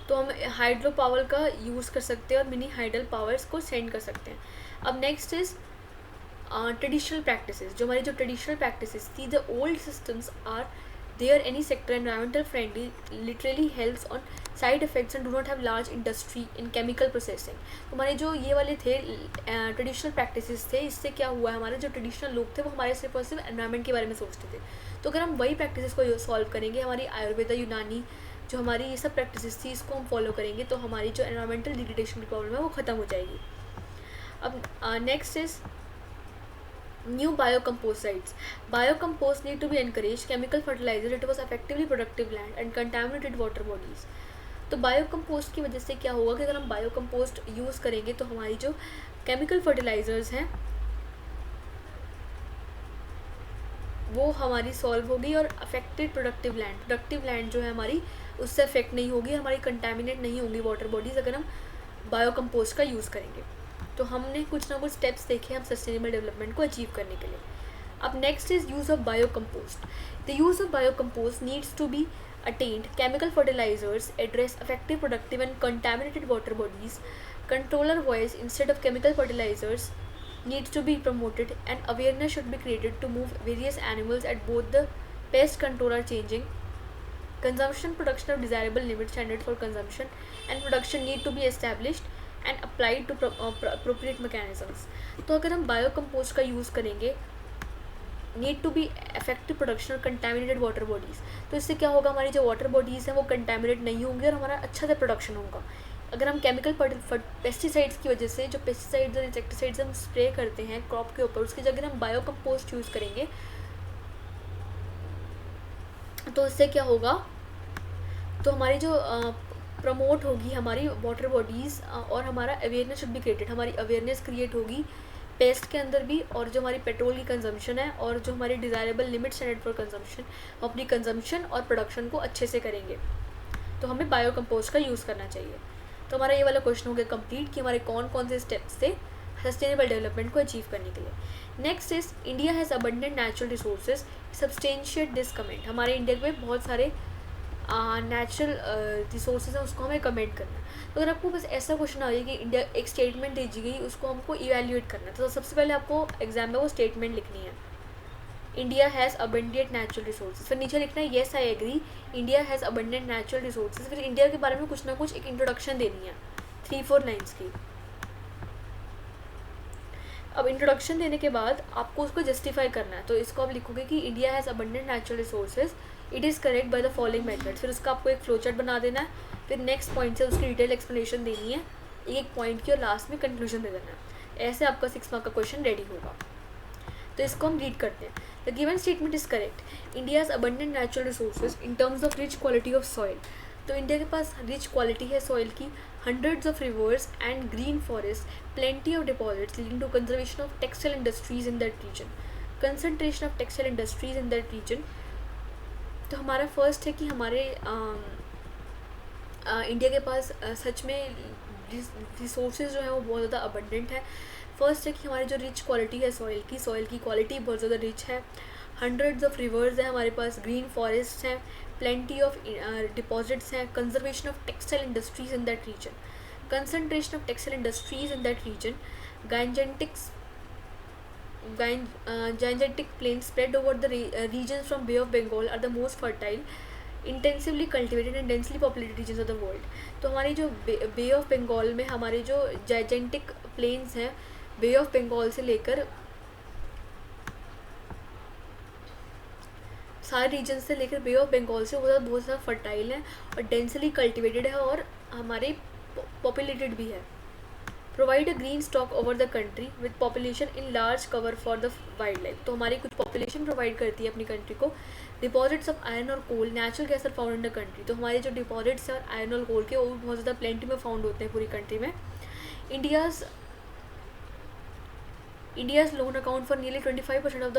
तो हम हाइड्रो पावर का यूज़ कर सकते हैं और मिनी हाइडल पावर्स को सेंड कर सकते हैं. अब नेक्स्ट इज ट्रेडिशनल प्रैक्टिसेस. जो हमारी जो ट्रेडिशनल प्रैक्टिसेस थी, the old systems are there any sector environmental friendly, literally helps on side effects and do not have large industry in chemical processing. तो हमारे जो ये वाले थे ट्रेडिशनल प्रैक्टिसेस थे, इससे क्या हुआ है, हमारे जो ट्रेडिशनल लोग थे वो हमारे सिर्फ और सिर्फ एनवायरमेंट के बारे में सोचते थे. तो अगर हम वही प्रैक्टिसेस को सॉल्व करेंगे, हमारी आयुर्वेदा, यूनानी जो हमारी ये सब प्रैक्टिसेस थी, इसको हम फॉलो करेंगे, तो हमारी जो एनवायरमेंटल डिग्रेडेशन की प्रॉब्लम है वो ख़त्म हो जाएगी. अब next is new biocomposites. Biocompost need to be encourage. Chemical fertilizer it was effectively productive land and contaminated water bodies. तो बायोकम्पोस्ट की वजह से क्या होगा कि अगर हम बायोकम्पोस्ट यूज़ करेंगे तो हमारी जो केमिकल फर्टिलाइजर्स हैं वो हमारी सॉल्व होगी और अफेक्टेड प्रोडक्टिव लैंड जो है हमारी उससे अफेक्ट नहीं होगी, हमारी कंटामिनेट नहीं होंगी वाटर बॉडीज़ अगर हम बायोकम्पोस्ट का यूज़ करेंगे. तो हमने कुछ ना कुछ स्टेप्स देखे हम सस्टेनेबल डेवलपमेंट को अचीव करने के लिए. अब next is use of biocompost. The use of biocompost needs to be attained. Chemical fertilizers address effective, productive and contaminated water bodies. Controller voice instead of chemical fertilizers needs to be promoted and awareness should be created to move various animals at both the pest control are changing. Consumption production of desirable limit standard for consumption and production need to be established and applied to appropriate mechanisms. तो अगर हम बायोकम्पोस्ट का use करेंगे, need to be effective production और contaminated water bodies, तो इससे क्या होगा, हमारी जो वाटर बॉडीज़ हैं वो कंटेमिनेट नहीं होंगी और हमारा अच्छा से प्रोडक्शन होगा. अगर हम केमिकल पेस्टिसाइड्स की वजह से जो पेस्टिसाइड्स और इंसेक्टिसाइड्स हम स्प्रे करते हैं क्रॉप के ऊपर, उसकी जगह हम बायोकम्पोस्ट यूज़ करेंगे तो इससे क्या होगा, तो हमारी जो प्रमोट होगी हमारी वाटर बॉडीज़ और हमारा अवेयरनेस शुड बी क्रिएटेड. हमारी अवेयरनेस क्रिएट होगी पेस्ट के अंदर भी, और जो हमारी पेट्रोल की कंजम्पशन है और जो हमारी desirable limit standard for consumption, हम अपनी कंजम्पशन और प्रोडक्शन को अच्छे से करेंगे. तो हमें बायोकम्पोस्ट का यूज़ करना चाहिए. तो हमारा ये वाला क्वेश्चन हो गया कंप्लीट कि हमारे कौन कौन से स्टेप्स थे सस्टेनेबल डेवलपमेंट को अचीव करने के लिए. Next is India has abundant natural resources substantiate this comment. हमारे इंडिया में बहुत सारे नेचुरल रिसोर्सेज हैं, उसको हमें कमेंट करना है. तो अगर आपको बस ऐसा क्वेश्चन आ रही है कि इंडिया एक स्टेटमेंट भेजी गई, उसको हमको इवैल्यूएट करना है, तो सबसे पहले आपको एग्जाम में वो स्टेटमेंट लिखनी है, India has abundant natural resources. फिर नीचे लिखना है yes I agree, India has abundant natural resources. फिर इंडिया के बारे में कुछ ना कुछ एक इंट्रोडक्शन देनी है 3-4 लाइन्स की. अब इंट्रोडक्शन देने के बाद आपको उसको जस्टिफाई करना है, तो इसको आप लिखोगे कि India has abundant natural resources, it is correct by the following methods. फिर उसका आपको एक फ्लोचार्ट बना देना है, फिर नेक्स्ट पॉइंट से उसकी डिटेल एक्सप्लेनेशन देनी है एक पॉइंट की, और लास्ट में कंक्लूजन दे देना है. ऐसे आपका 6 मार्क का क्वेश्चन रेडी होगा. तो इसको हम रीड करते हैं. The given statement is correct. India's abundant natural resources in terms of rich quality of soil. तो इंडिया के पास रिच क्वालिटी है सॉइल की, hundreds of rivers and green forests, plenty of deposits leading to conservation of textile industries in that region. Concentration of textile industries in that region. तो हमारा first है कि हमारे India के पास सच में रिसोर्सेज जो हैं वो बहुत ज़्यादा अबंडेंट है. फर्स्ट है कि हमारी जो रिच क्वालिटी है सॉइल की क्वालिटी बहुत ज़्यादा रिच है. हंड्रेड्स ऑफ रिवर्स हैं हमारे पास, ग्रीन फॉरेस्ट हैं, plenty of deposits हैं, conservation of textile industries in that region, concentration of textile industries in that region, Gangetic plains spread over the regions from Bay of Bengal are the most fertile, intensively cultivated and densely populated regions of the world. तो हमारी जो बे of Bengal में हमारे जो gigantic planes हैं बे of Bengal से लेकर सारे रीजन से लेकर बे ऑफ बंगाल से वो बहुत ज़्यादा फर्टाइल है और डेंसली कल्टिवेटेड है और हमारे पॉपुलेटेड भी है. Provide a green stock over the country with population in large cover for the wild life. तो हमारी कुछ पॉपुलेशन प्रोवाइड करती है अपनी कंट्री को. डिपॉजिट्स ऑफ आयरन और coal, natural gas are found in the country. तो हमारे जो डिपॉजिट्स हैं और आयरन और कोल के वो बहुत ज़्यादा प्लेंटी में फाउंड होते हैं पूरी कंट्री में. India's loan account for nearly 25% of the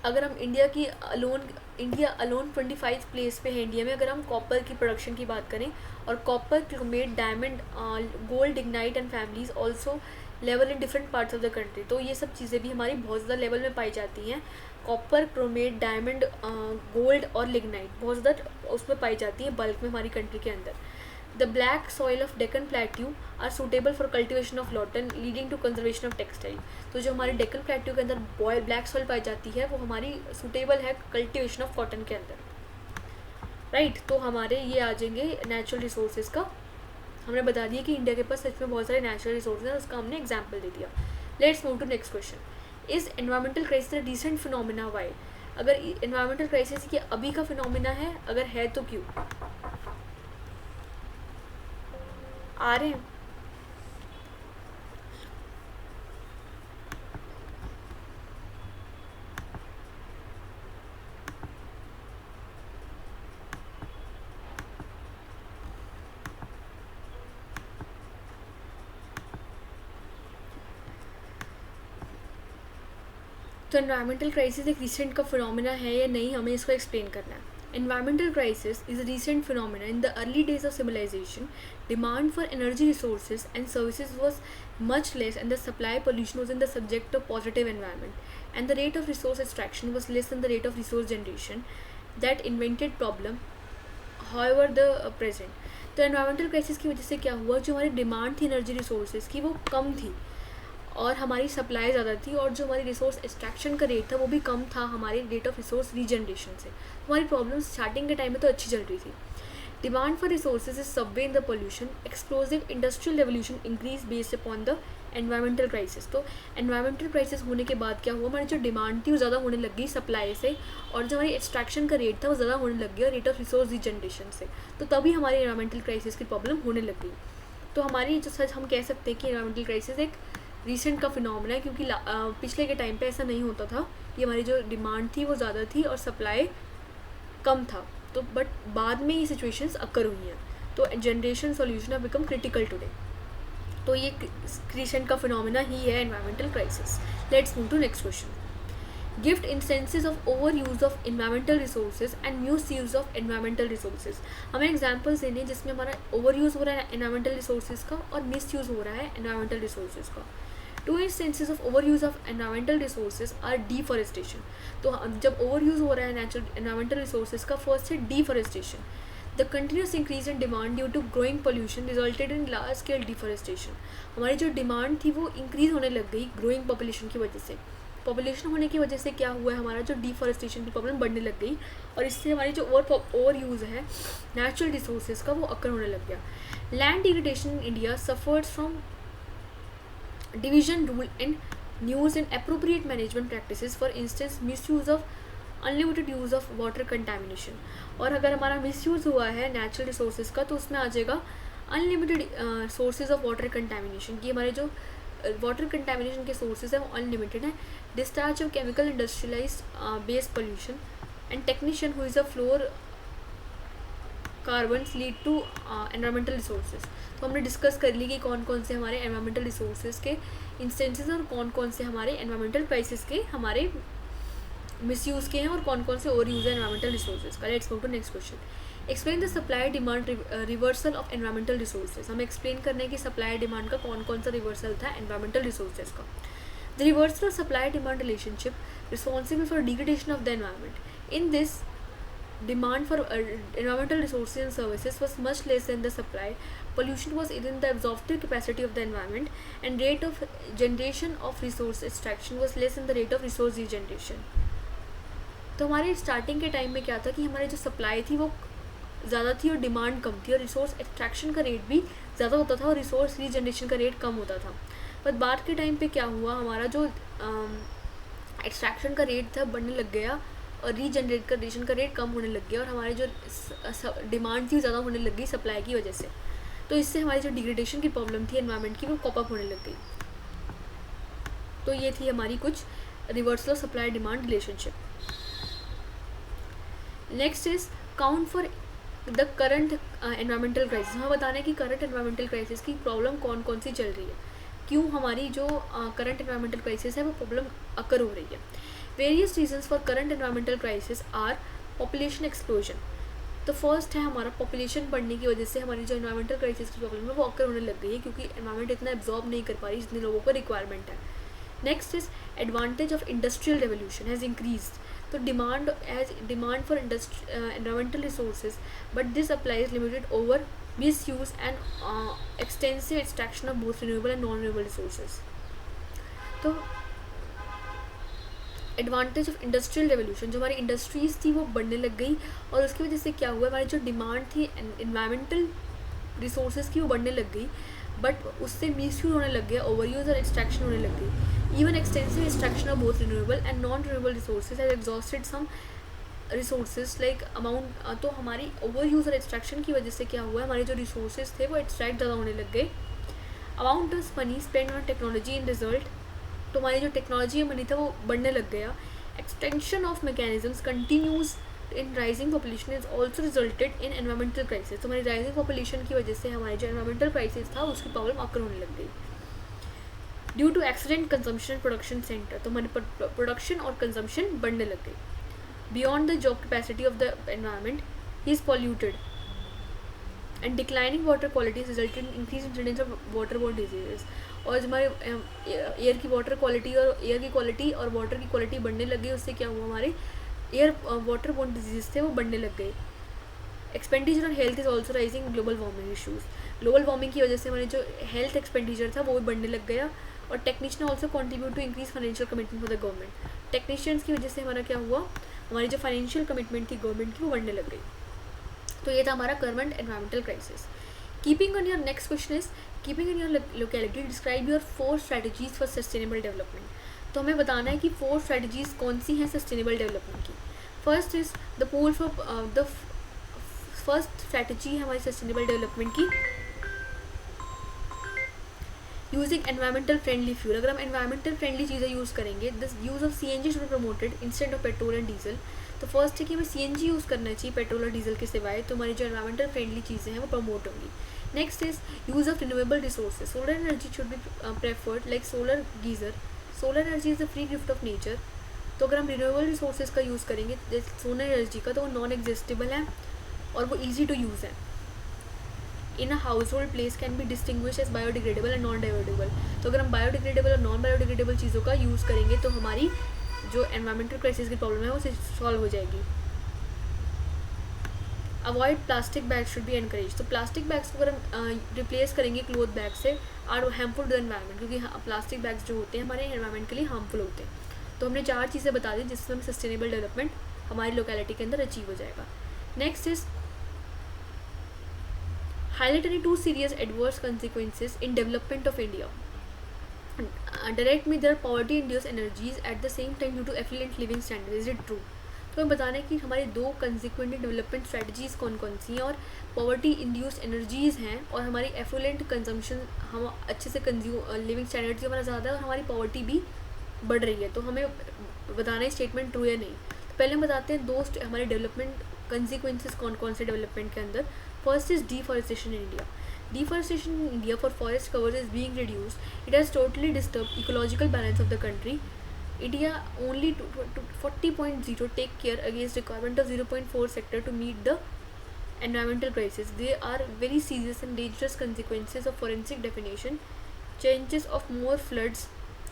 अगर हम इंडिया अलोन 25 प्लेस पे है इंडिया में. अगर हम कॉपर की प्रोडक्शन की बात करें और copper chromate diamond gold ignite and families also level in different parts of the country. तो ये सब चीज़ें भी हमारी बहुत ज़्यादा लेवल में पाई जाती हैं. कॉपर क्रोमेट डायमंड गोल्ड और लिग्नाइट बहुत ज़्यादा उसमें पाई जाती है बल्क में हमारी कंट्री के अंदर. The black soil of Deccan Plateau are suitable for cultivation of cotton, leading to conservation of textile. तो जो हमारे डेक्कन प्लेट्यू के अंदर ब्लैक सॉइल पाई जाती है वो हमारी सूटेबल है कल्टिवेशन ऑफ कॉटन के अंदर. राइट तो हमारे ये आ जाएंगे नेचुरल रिसोर्सेज का. हमने बता दिया कि इंडिया के पास सच में बहुत सारे नेचुरल रिसोर्सेज हैं, उसका हमने एग्जाम्पल दे दिया. Let's move to next question. Is environmental crisis recent phenomena why. अगर एनवायरमेंटल क्राइसिस ये अभी का फिनोमिना है, अगर है तो क्यों. आ रहे हैं तो एनवायरमेंटल क्राइसिस एक रिसेंट का फिनोमिना है या नहीं, हमें इसको एक्सप्लेन करना है. Environmental crisis is a recent phenomenon. In the early days of civilization, demand for energy resources and services was much less and the supply pollution was in the subject of positive environment. And the rate of resource extraction was less than the rate of resource generation. That invented problem, however, the present. तो environmental crisis की वजह से क्या हुआ, जो हमारी demand थी energy resources की वो कम थी और हमारी सप्लाई ज़्यादा थी और जो हमारी रिसोर्स एक्सट्रैक्शन का रेट था वो भी कम था हमारे रेट ऑफ रिसोर्स रीजनरेशन से. हमारी प्रॉब्लम स्टार्टिंग के टाइम में तो अच्छी चल रही थी. Demand for resources is Subway in the pollution, explosive industrial revolution increase based upon the environmental crisis. तो एनवायरमेंटल क्राइसिस होने के बाद क्या हुआ, हमारी जो डिमांड थी वो ज़्यादा होने लग गई सप्लाई से और जो हमारी एक्सट्रैक्शन का रेट था वो ज़्यादा होने लग गया रेट ऑफ रिसोर्स रीजनरेशन से. तो तभी हमारी एनवायरमेंटल क्राइसिस की प्रॉब्लम होने लग गई. तो हमारी जो सच हम कह सकते हैं कि एनवायरमेंटल क्राइसिस एक रिसेंट का फिनोमेना है क्योंकि पिछले के टाइम पे ऐसा नहीं होता था. ये हमारी जो डिमांड थी वो ज़्यादा थी और सप्लाई कम था. तो बट बाद में ये सिचुएशंस अकर हुई हैं. तो generation solution have become critical today. तो ये रिसेंट का फिनोमेना ही है environmental crisis. Let's move to next question. Gift instances of overuse of environmental resources and misuse of environmental resources. हमें एग्जाम्पल्स देने हैं जिसमें हमारा ओवर यूज़ हो रहा है इन्वायरमेंटल रिसोर्सेज का और मिस यूज़ हो रहा है इन्वायरमेंटल रिसोर्सेज का. Two instances of overuse of environmental resources are deforestation. तो जब ओवर यूज़ हो रहा है नेचुरल एनवायरमेंटल रिसोर्सेज का, फर्स्ट है deforestation. The continuous increase in demand due to growing pollution resulted in large scale deforestation. हमारी जो demand थी वो इंक्रीज होने लग गई ग्रोइंग पॉपुलेशन की वजह से. पॉपुलेशन होने की वजह से क्या हुआ है, हमारा जो डिफॉरेस्टेशन की प्रॉब्लम बढ़ने लग गई और इससे हमारी जो ओवर यूज़ है नेचुरल रिसोर्सेज का वो अकर होने लग गया. Land degradation in India suffers from division rule and news and appropriate management practices, for instance misuse of unlimited use of water contamination. और अगर हमारा मिसयूज़ हुआ है नेचुरल रिसोर्सेज का तो उसमें आ जाएगा unlimited sources of water contamination की. हमारे जो वाटर कंटेमिनेशन के सोर्सेज हैं वो अनलिमिटेड हैं. Discharge of chemical industrialise base pollution and technician who is a floor carbons lead to environmental resources. तो हमने डिस्कस कर ली कि कौन कौन से हमारे एनवायरमेंटल रिसोर्सेज के इंस्टेंसेस और कौन कौन से हमारे एनवायरमेंटल क्राइसिस के हमारे मिसयूज़ के हैं और कौन कौन से ओवर यूज है एनवायरमेंटल रिसोर्सेज का. Let's go to next question. Explain the supply demand reversal of environmental resources. हमें एक्सप्लेन करना है कि सप्लाई डिमांड का कौन कौन सा रिवर्सल था एनवायरमेंटल रिसोर्सेज का. The reversal of supply demand relationship responsible for degradation of the environment. In this demand for environmental resources and services was much less than the supply. Pollution was within the absorptive capacity of the environment, and rate of generation of resource extraction was less than the rate of resource regeneration. तो हमारे starting के time में क्या था कि हमारी जो supply थी वो ज़्यादा थी और डिमांड कम थी, और रिसोर्स एक्सट्रैक्शन का रेट भी ज़्यादा होता था और रिसोर्स रीजनरेशन का रेट कम होता था. पर बाद के टाइम पे क्या हुआ, हमारा जो एक्सट्रैक्शन का रेट था बढ़ने लग गया और रीजनरेशन का रेट कम होने लग गया, और हमारी जो डिमांड थी ज़्यादा होने लग गई सप्लाई की वजह से. तो इससे हमारी जो डिग्रेडेशन की प्रॉब्लम थी एनवायरनमेंट की वो कॉप अप होने लग गई. तो ये थी हमारी कुछ reversal of supply demand relationship. Next is count for the current environmental crisis. हमें बताना है कि करंट एनवायरमेंटल क्राइसिस की प्रॉब्लम कौन कौन सी चल रही है, क्यों हमारी जो करंट एनवायरमेंटल क्राइसिस है वो प्रॉब्लम अकर हो रही है. Various reasons for current environmental crisis are population explosion. तो फर्स्ट है हमारा पॉपुलेशन बढ़ने की वजह से हमारी जो एनवायरमेंटल क्राइसिस की प्रॉब्लम है वो अकर होने लग गई है, क्योंकि एनवायरमेंट इतना एब्जॉर्ब नहीं कर पा रही जितने लोगों को रिक्वायरमेंट है. Next is advantage of industrial revolution has increased. तो demand for environmental resources, but this applies limited over misuse and extensive extraction of both renewable and non renewable resources. तो एडवांटेज ऑफ इंडस्ट्रियल रेवोल्यूशन, जो हमारी industries थी वो बढ़ने लग गई, और उसकी वजह से क्या हुआ, हमारी जो डिमांड थी एनवायरमेंटल रिसोर्सेज की वो बढ़ने लग गई, बट उससे मिस यूज होने लग गया, ओवर यूज और एक्सट्रैक्शन होने लग गई. Even extensive extraction of both renewable and non renewable resources has exhausted some resources like amount. तो हमारी ओवर यूज और एक्सट्रैक्शन की वजह से क्या हुआ, हमारे जो रिसोर्सेज थे वो एक्सट्रैक्ट ज़्यादा होने लग गए. Amount of money spend on technology in result. तो हमारी जो टेक्नोलॉजी में मनी था वो बढ़ने लग गया. Extension of mechanisms continues in rising population is also resulted in environmental crisis. तो हमारी राइजिंग पॉपुलेशन की वजह से हमारी जो एनवायरमेंटल क्राइसिस था उसकी प्रॉब्लम अकर होने लग गई. Due to accident consumption production center, तो हमारी प्रोडक्शन और कंजम्पशन बढ़ने लग गई. Beyond the job capacity of the environment is polluted and declining water quality resulted in increase incidence of waterborne diseases. और हमारे एयर की वाटर क्वालिटी और एयर की क्वालिटी और वाटर की क्वालिटी बढ़ने लग गई, उससे क्या हुआ, हमारे एयर वाटरबोर्न डिजीज थे वो बढ़ने लग गए. Expenditure on health is also rising global warming issues. Global warming की वजह से हमारे जो हेल्थ एक्सपेंडिचर था वो भी बढ़ने लग गया. और technician also contribute to increase financial commitment for the government. Technicians की वजह से हमारा क्या हुआ, हमारी जो फाइनेंशियल कमिटमेंट थी गवर्नमेंट की वो बढ़ने लग गई. तो ये था हमारा current environmental crisis. Keeping on your next question is keeping in your locality describe your 4 strategies for sustainable development. तो हमें बताना है कि 4 स्ट्रैटेजीज कौन सी हैं सस्टेनेबल डेवलपमेंट की. First is the pool for the first strategy है हमारी सस्टेनेबल डेवलपमेंट की यूजिंग एनवायरमेंटल फ्रेंडली फ्यूल. अगर हम एनवायरमेंटल फ्रेंडली चीज़ें यूज़ करेंगे, this use of CNG should be promoted instead of petrol and diesel. तो first है कि हमें CNG यूज़ करना चाहिए पेट्रोल और डीजल के सिवाय, तो हमारी जो एनवायरमेंटल फ्रेंडली चीज़ें हैं वो प्रमोट होंगी. Next is use of renewable resources. Solar energy should be preferred like solar geyser. Solar energy is the free gift of nature. तो अगर हम रिन्यूएबल रिसोर्सेज का यूज़ करेंगे सोलर एनर्जी का, तो वो नॉन एग्जिस्टेबल है और वो ईजी टू यूज़ है. In a household place can be distinguish as biodegradable and non biodegradable. तो अगर हम बायोडिग्रेडेबल और नॉन बायोडिग्रेडेबल चीज़ों का यूज़ करेंगे तो हमारी जो एनवायरमेंटल क्राइसिस की प्रॉब्लम है वो सॉल्व हो जाएगी. Avoid plastic bag should be encourage. तो प्लास्टिक बैग्स को अगर हम रिप्लेस करेंगे क्लोथ बैग से are harmful to the environment, क्योंकि प्लास्टिक बैग्स जो होते हैं हमारे एनवायरमेंट के लिए हार्मफुल होते हैं. तो हमने 4 चीज़ें बता दी जिससे हमें सस्टेनेबल डेवलपमेंट हमारी लोकेलिटी के अंदर अचीव हो जाएगा. Next is highlight any 2 serious adverse consequences in development of India. Direct me their poverty induced energies at the same time due to affluent living standards. Is it true? तो हमें बताना है कि हमारी 2 कंसिक्वेंट डेवलपमेंट स्ट्रेटजीज़ कौन कौन सी हैं, और पॉवर्टी इंड्यूस्ड एनर्जीज़ हैं, और हमारी एफ्लुएंट कंजम्पशन, हम अच्छे से लिविंग स्टैंडर्ड्स भी हमारा ज़्यादा है और हमारी पॉवर्टी भी बढ़ रही है। तो हमें बताना है स्टेटमेंट ट्रू या नहीं। तो पहले हम बताते हैं 2 हमारे डेवलपमेंट कंसिक्वेंसेस कौन कौन से डेवलपमेंट के अंदर। First is deforestation in India. Deforestation in India for forest covers is being reduced. It has totally disturbed ecological balance of the country. India only to 40.0 take care against requirement of 0.4 sector to meet the environmental crisis. They are very serious and dangerous consequences of forensic definition, changes of more floods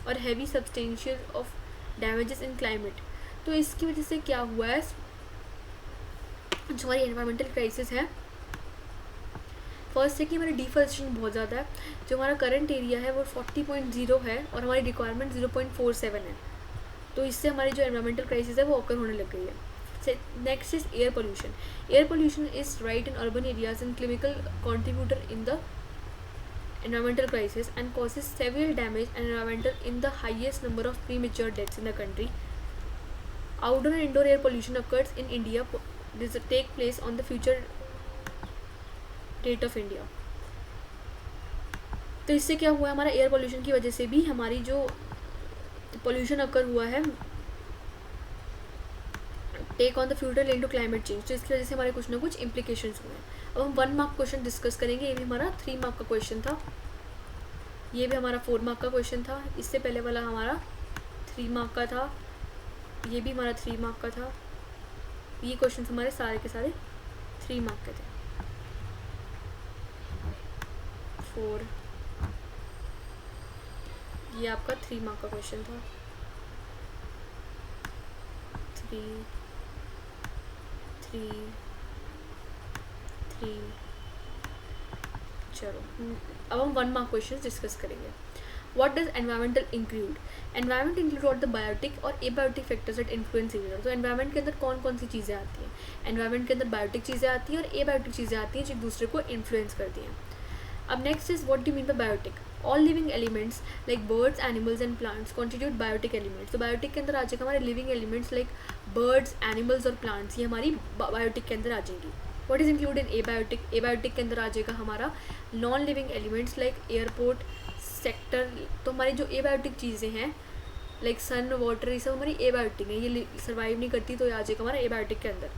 और heavy substantial of damages in climate. तो इसकी वजह से क्या हुआ है, जो हमारी environmental crisis है, फर्स्ट है कि हमारी डिफॉरेस्टेशन बहुत ज़्यादा है। जो हमारा करंट एरिया है वो 40.0 है और हमारी रिक्वायरमेंट 0.47 है। तो इससे हमारी जो एनवायरमेंटल क्राइसिस है वो ऑकर होने लग गई है। Next is air pollution. Air pollution is right in urban areas and chemical contributor in the environmental crisis and causes severe damage and environmental in the highest number of premature deaths in the country. Outdoor and indoor air pollution occurs in India. This take place on the future date of India. तो इससे क्या हुआ है, हमारा air pollution की वजह से भी हमारी जो पोल्यूशन अकर हुआ है take on the future link to climate change, तो इसकी वजह से हमारे कुछ ना कुछ इम्प्लीकेशंस हुए हैं। अब हम 1 मार्क क्वेश्चन डिस्कस करेंगे। ये भी हमारा 3 मार्क का क्वेश्चन था, ये भी हमारा 4 मार्क का क्वेश्चन था, इससे पहले वाला हमारा 3 मार्क का था, ये भी हमारा 3 मार्क का था। ये क्वेश्चन हमारे सारे के सारे 3 मार्क के थे। 4 ये आपका 3 मार्क का क्वेश्चन था। 3 चलो अब हम 1 मार्क क्वेश्चन डिस्कस करेंगे। What does environmental include? Environment include all the biotic और abiotic factors that influence each other. तो एनवायरमेंट के अंदर कौन कौन सी चीज़ें आती हैं? एनवायरमेंट के अंदर बायोटिक चीज़ें आती हैं और एबायोटिक चीज़ें आती हैं जो एक दूसरे को इन्फ्लुएंस करती हैं। अब next is what do mean by biotic? All living elements like birds, animals and plants constitute biotic elements. तो बायोटिक के अंदर आ जाएगा हमारे living elements like birds, animals और प्लांट्स, ये हमारी बायोटिक के अंदर आ जाएंगी। What is include in abiotic? Abiotic के अंदर आ जाएगा हमारा non living elements like airport sector. तो हमारी जो एबायोटिक चीज़ें हैं लाइक सन, वाटर, ये सब हमारी एबायोटिक है, ये सर्वाइव नहीं करती, तो ये आ जाएगा हमारा एबायोटिक के अंदर।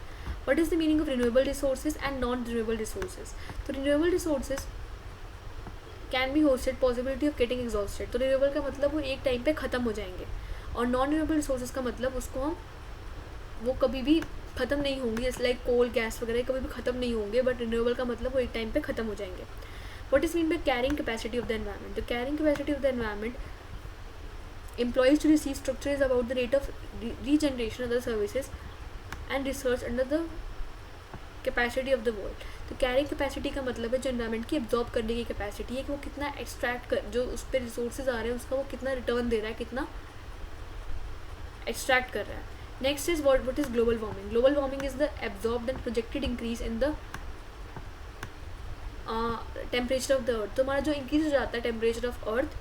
What is the meaning of renewable resources and non renewable resources? तो renewable resources can be hosted possibility of getting exhausted. तो रिन्यूएबल का मतलब वो एक टाइम पे ख़त्म हो जाएंगे, और नॉन रिन्यूएबल रिसोर्सेज का मतलब उसको हम वो कभी भी ख़त्म नहीं होंगे, जैसे लाइक कोल, गैस वगैरह कभी भी ख़त्म नहीं होंगे, बट रिन्यूएबल का मतलब वो एक टाइम पे ख़त्म हो जाएंगे। What is mean by carrying capacity of the environment? तो carrying capacity of the environment employees to receive structure is about the rate of regeneration of the services and research under the capacity of the world. तो carrying capacity का मतलब है जो environment की absorb करने की capacity है, कि वो कितना एक्सट्रैक्ट कर, जो उस पर रिसोर्सेज आ रहे हैं उसका वो कितना रिटर्न दे रहा है, कितना एक्सट्रैक्ट कर रहा है। Next is what is global warming? Global warming is the absorbed and projected increase in the temperature of the earth. तो हमारा जो इंक्रीज हो जाता है temperature of earth,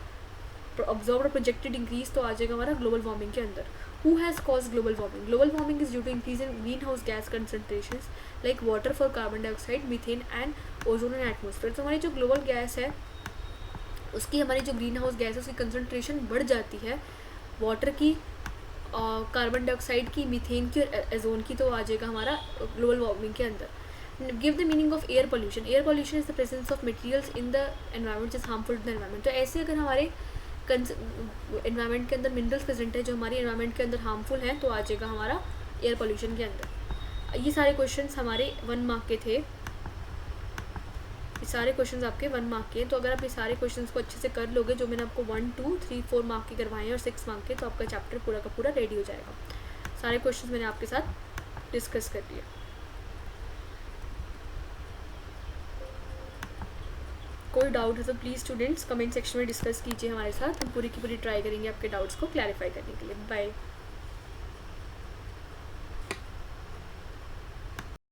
observed projected increase, तो आ जाएगा हमारा ग्लोबल वार्मिंग के अंदर। Who has caused global warming? Global warming is due to increase in greenhouse gas concentrations like water for carbon dioxide, methane and ozone in atmosphere। तो हमारी जो global gas है उसकी, हमारी जो ग्रीन हाउस गैस है उसकी कंसनट्रेशन बढ़ जाती है, वाटर की, कार्बन डाइऑक्साइड की, मीथेन की और ओजोन की, तो आ जाएगा हमारा ग्लोबल वार्मिंग के अंदर। Give the meaning of air pollution? Air pollution is the presence of materials in the environment is harmful to the environment. तो ऐसे अगर हमारे एनवायरनमेंट के अंदर मिनरल्स प्रेजेंट है जो हमारी एनवायरनमेंट के अंदर हार्मफुल हैं, तो आ जाएगा हमारा एयर पोल्यूशन के अंदर। ये सारे क्वेश्चंस हमारे 1 मार्क के थे, ये सारे क्वेश्चंस आपके 1 मार्क के हैं। तो अगर आप ये सारे क्वेश्चंस को अच्छे से कर लोगे, जो मैंने आपको 1, 2, 3, 4 मार्क के करवाए हैं और 6 मार्क के, तो आपका चैप्टर पूरा का पूरा रेडी हो जाएगा। सारे क्वेश्चंस मैंने आपके साथ डिस्कस कर दिए। कोई डाउट है तो प्लीज़ स्टूडेंट्स कमेंट सेक्शन में डिस्कस कीजिए हमारे साथ, हम पूरी की पूरी ट्राई करेंगे आपके डाउट्स को क्लैरिफाई करने के लिए। बाय।